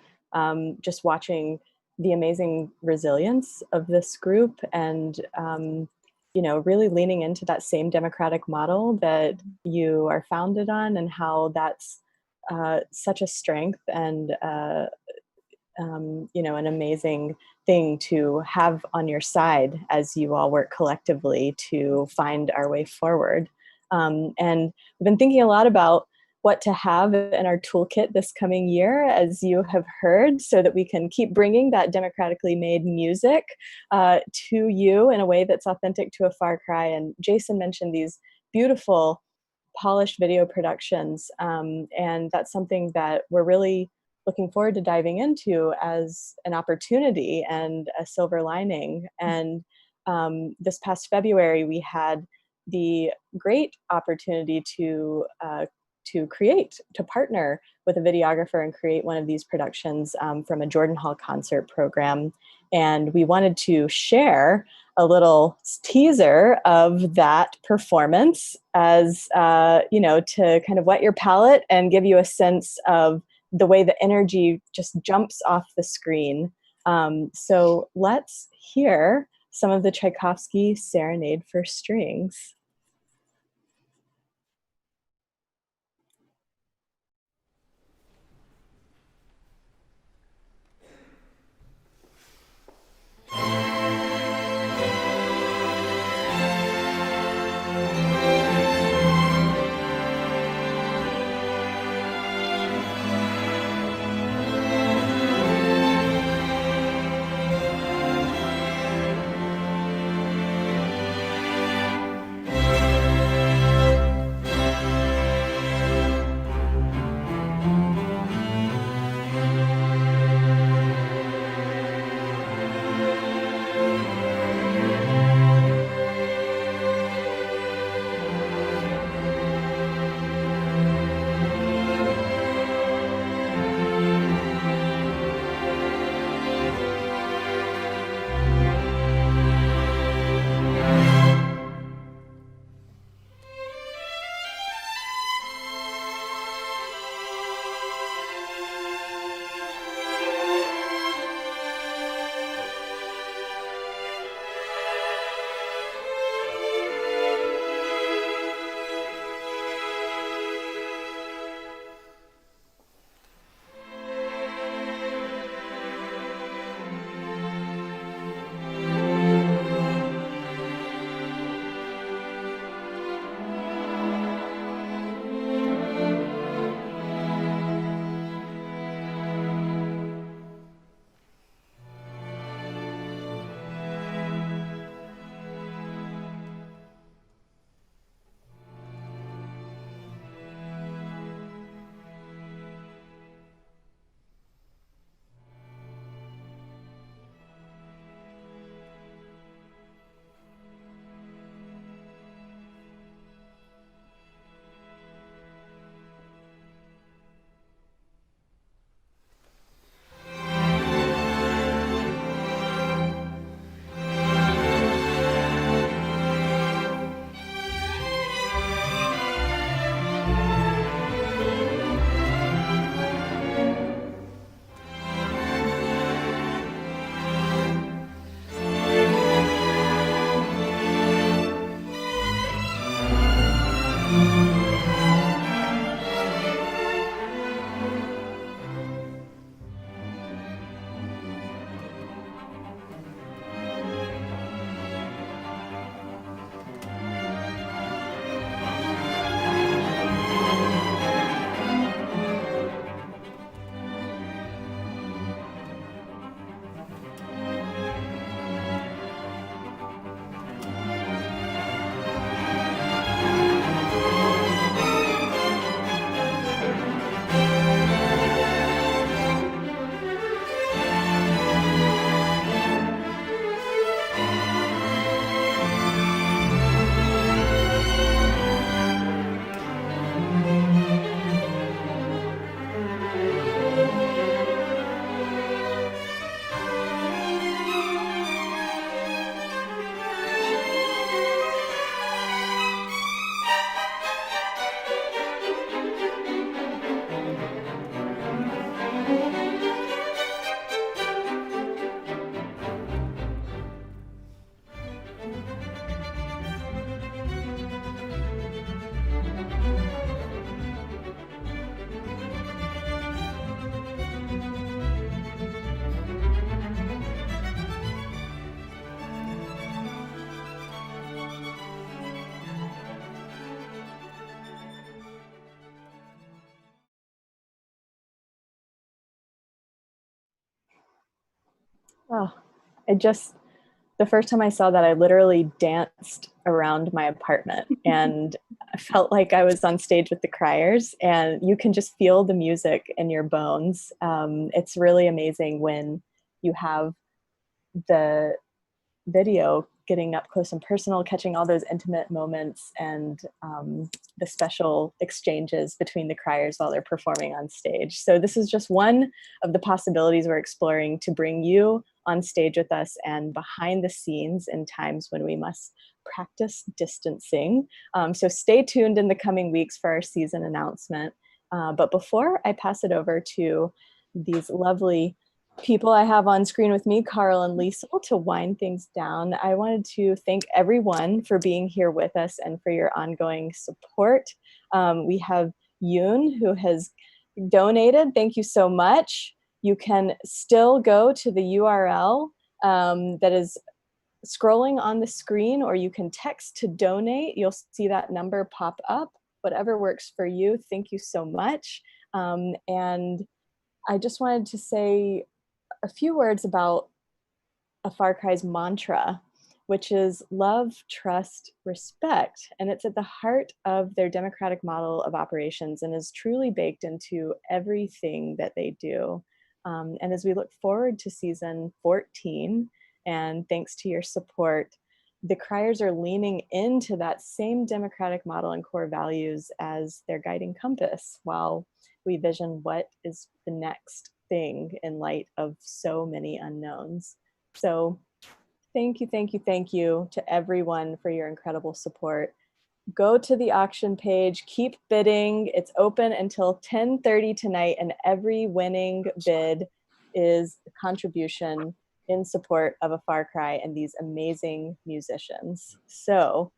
just watching the amazing resilience of this group, and, really leaning into that same democratic model that you are founded on, and how that's such a strength and, an amazing thing to have on your side as you all work collectively to find our way forward. And we've been thinking a lot about what to have in our toolkit this coming year, as you have heard, so that we can keep bringing that democratically made music to you in a way that's authentic to a Far Cry. And Jason mentioned these beautiful, polished video productions, and that's something that we're really looking forward to diving into as an opportunity and a silver lining. And this past February, we had the great opportunity to to partner with a videographer and create one of these productions from a Jordan Hall concert program. And we wanted to share a little teaser of that performance as, to kind of whet your palate and give you a sense of the way the energy just jumps off the screen. So let's hear some of the Tchaikovsky Serenade for Strings. Oh, the first time I saw that, I literally danced around my apartment and I felt like I was on stage with the Criers, and you can just feel the music in your bones. It's really amazing when you have the video getting up close and personal, catching all those intimate moments and the special exchanges between the criers while they're performing on stage. So this is just one of the possibilities we're exploring to bring you on stage with us and behind the scenes in times when we must practice distancing. So stay tuned in the coming weeks for our season announcement. But before I pass it over to these lovely people I have on screen with me, Carl and Liesl, to wind things down, I wanted to thank everyone for being here with us and for your ongoing support. We have Yoon, who has donated. Thank you so much. You can still go to the URL that is scrolling on the screen, or you can text to donate. You'll see that number pop up. Whatever works for you. Thank you so much. And I just wanted to say a few words about a Far Cry's mantra, which is love, trust, respect. And it's at the heart of their democratic model of operations and is truly baked into everything that they do. And as we look forward to season 14, and thanks to your support, the criers are leaning into that same democratic model and core values as their guiding compass while we vision what is the next thing in light of so many unknowns. So thank you, thank you, thank you to everyone for your incredible support. Go to the auction page, keep bidding. It's open until 10:30 tonight, and every winning bid is a contribution in support of a Far Cry and these amazing musicians. So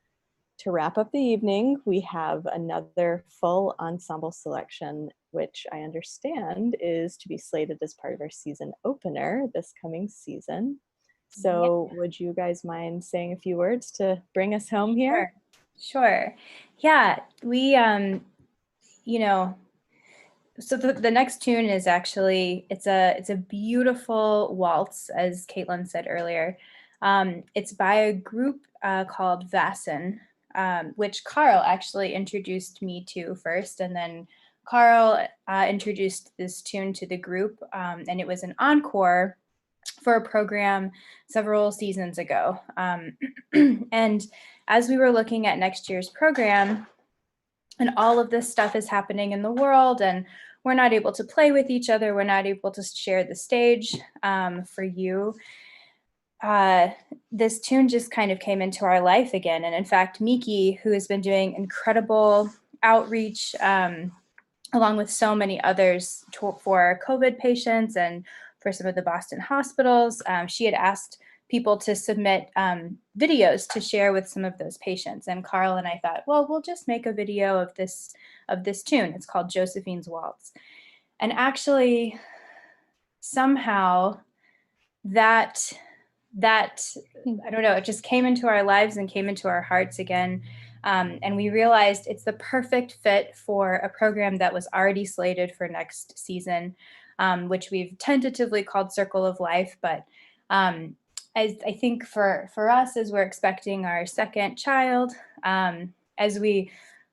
to wrap up the evening, we have another full ensemble selection, which I understand is to be slated as part of our season opener this coming season. So would you guys mind saying a few words to bring us home here? Sure. Yeah, we, so the next tune is actually, it's a beautiful waltz, as Caitlin said earlier. It's by a group called Vassen, which Carl actually introduced me to first, and then Carl introduced this tune to the group, and it was an encore for a program several seasons ago. And as we were looking at next year's program, and all of this stuff is happening in the world, and we're not able to play with each other, we're not able to share the stage for you, this tune just kind of came into our life again. And in fact, Miki, who has been doing incredible outreach along with so many others for COVID patients and for some of the Boston hospitals, she had asked people to submit videos to share with some of those patients. And Carl and I thought, well, we'll just make a video of this tune. It's called Josephine's Waltz. And actually, somehow that I don't know, it just came into our lives and came into our hearts again. And we realized it's the perfect fit for a program that was already slated for next season, which we've tentatively called Circle of Life. But I think for us, as we're expecting our second child, as we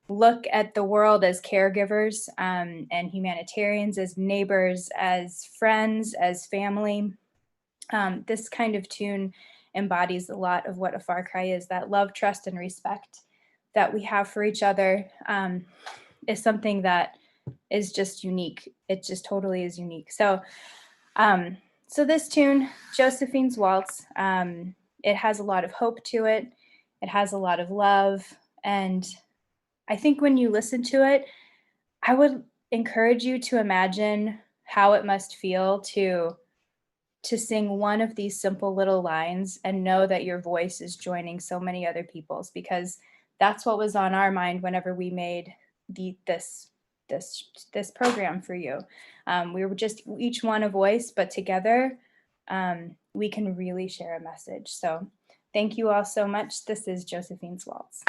look at the world as caregivers and humanitarians, as neighbors, as friends, as family, this kind of tune embodies a lot of what a Far Cry is. That love, trust, and respect that we have for each other is something that is just unique. It just totally is unique. So so this tune, Josephine's Waltz, it has a lot of hope to it. It has a lot of love. And I think when you listen to it, I would encourage you to imagine how it must feel to sing one of these simple little lines and know that your voice is joining so many other people's, because that's what was on our mind whenever we made this program for you. We were just each one a voice, but together we can really share a message. So thank you all so much. This is Josephine's Waltz.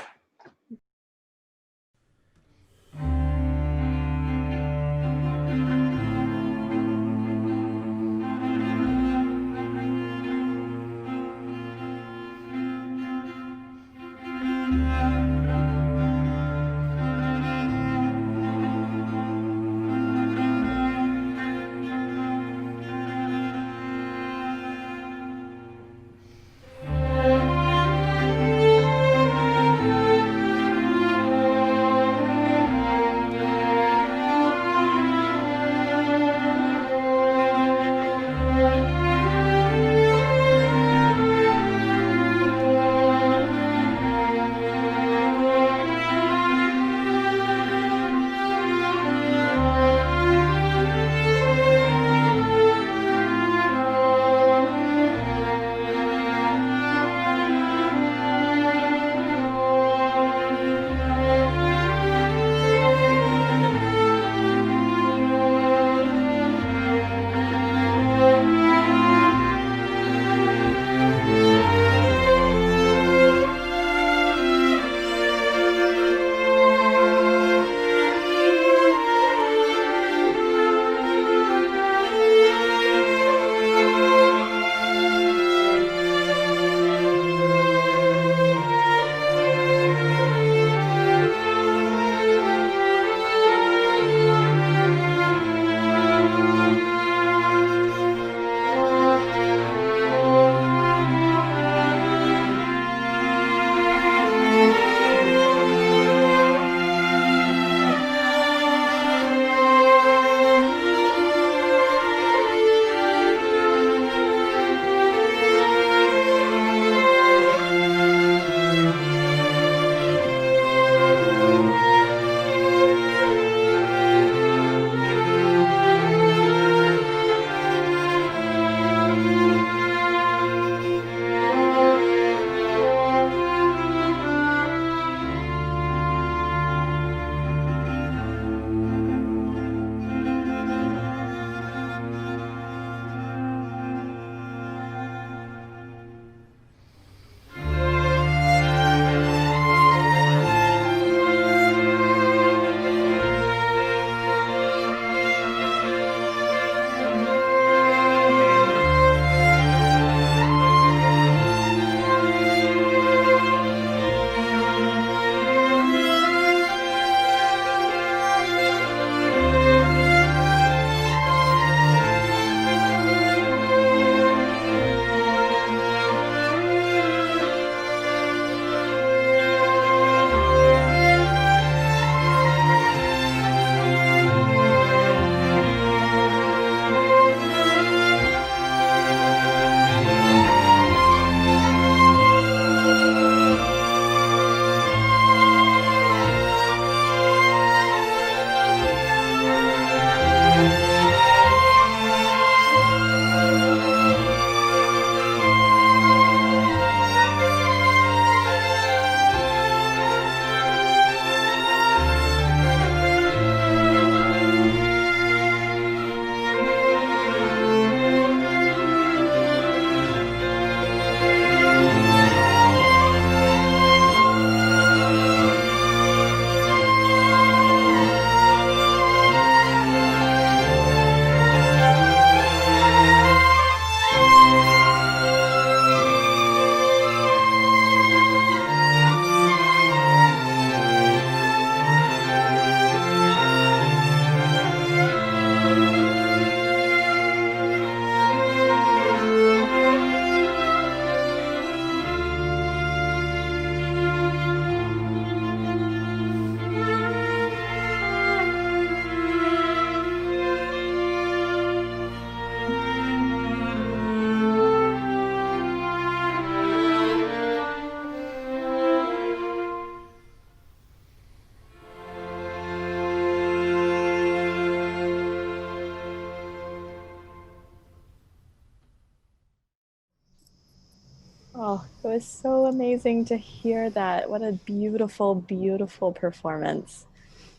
was so amazing to hear that. What a beautiful, beautiful performance.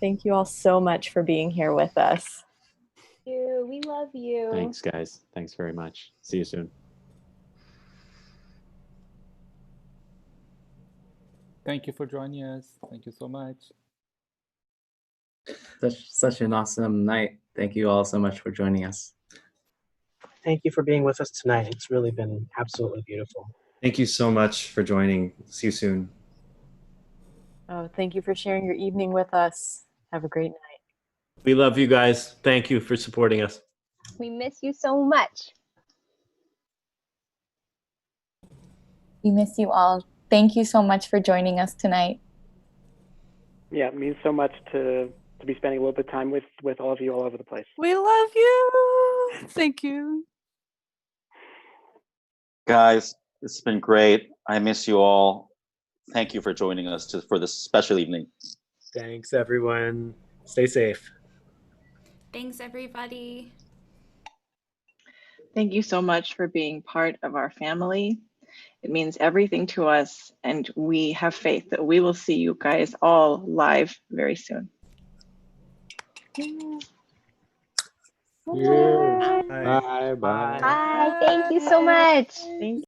Thank you all so much for being here with us. We love you. Thanks, guys. Thanks very much. See you soon. Thank you for joining us. Thank you so much. Such an awesome night. Thank you all so much for joining us. Thank you for being with us tonight. It's really been absolutely beautiful. Thank you so much for joining. See you soon. Oh, thank you for sharing your evening with us. Have a great night. We love you guys. Thank you for supporting us. We miss you so much. We miss you all. Thank you so much for joining us tonight. Yeah, it means so much to be spending a little bit of time with all of you all over the place. We love you. Thank you. Guys, it's been great. I miss you all. Thank you for joining us for this special evening. Thanks, everyone. Stay safe. Thanks, everybody. Thank you so much for being part of our family. It means everything to us, and we have faith that we will see you guys all live very soon. Bye. Bye. Bye. Bye. Thank you so much. Thank you.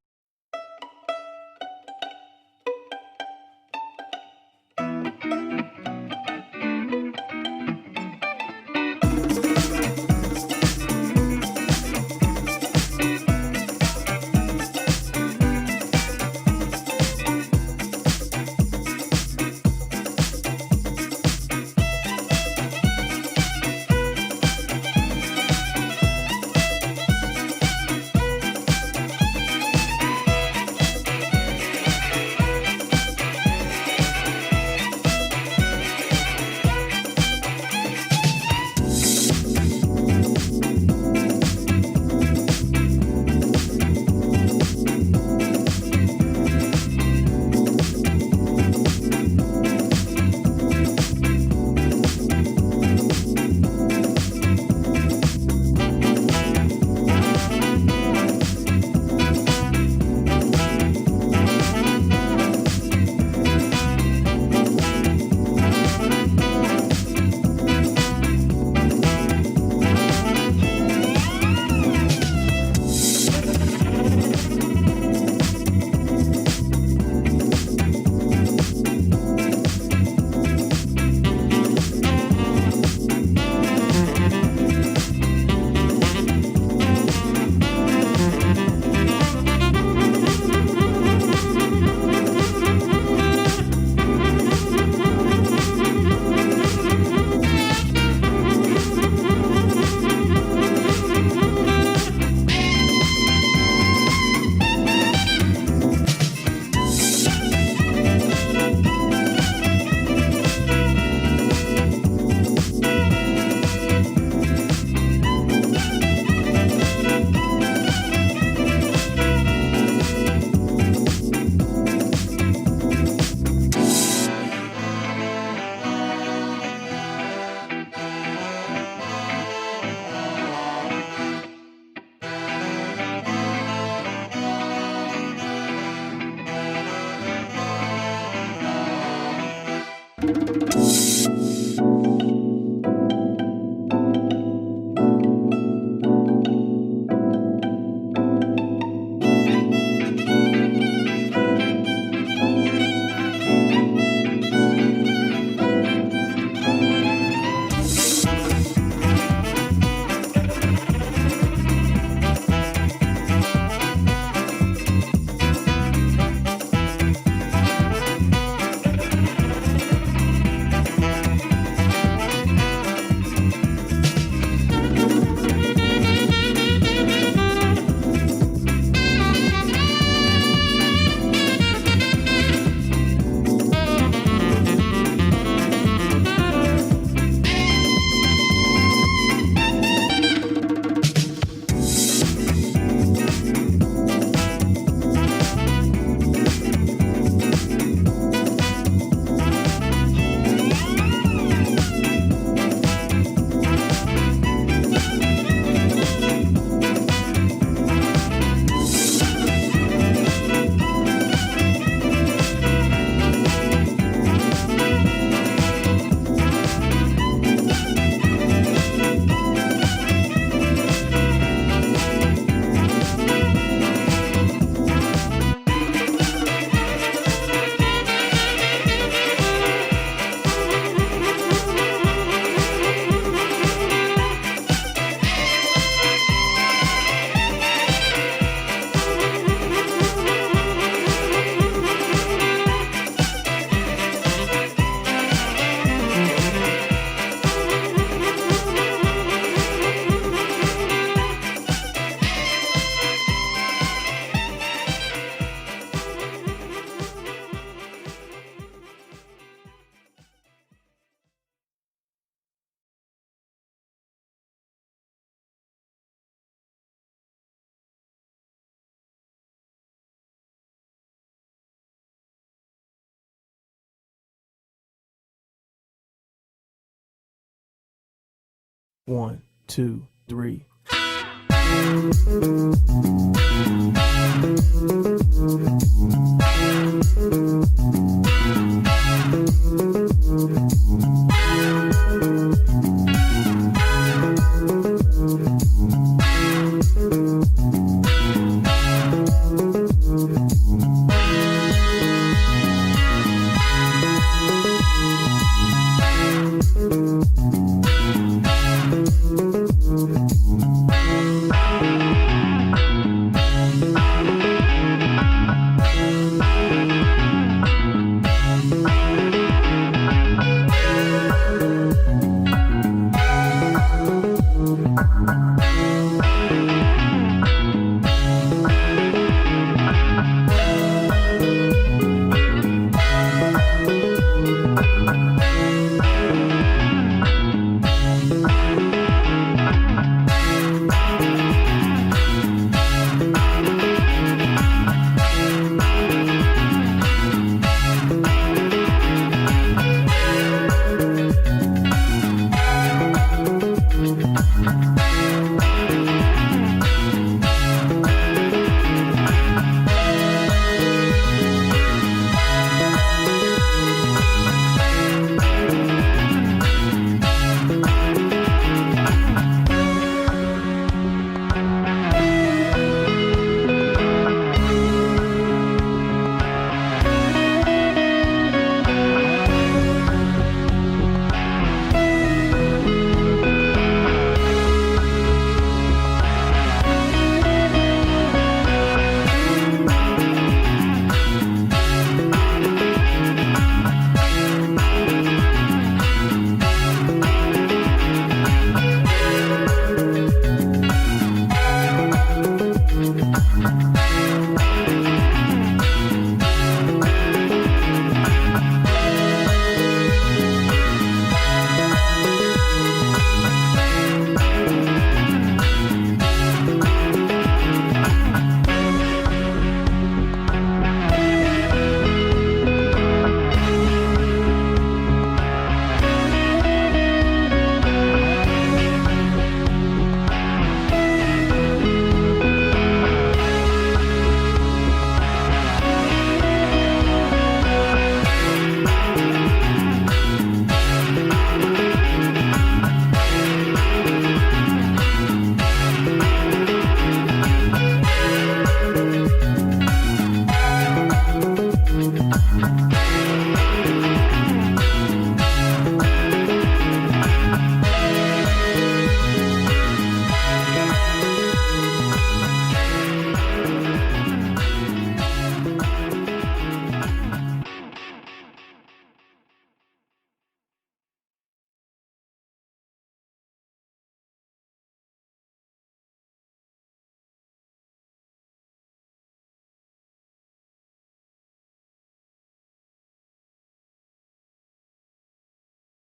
1, 2, 3.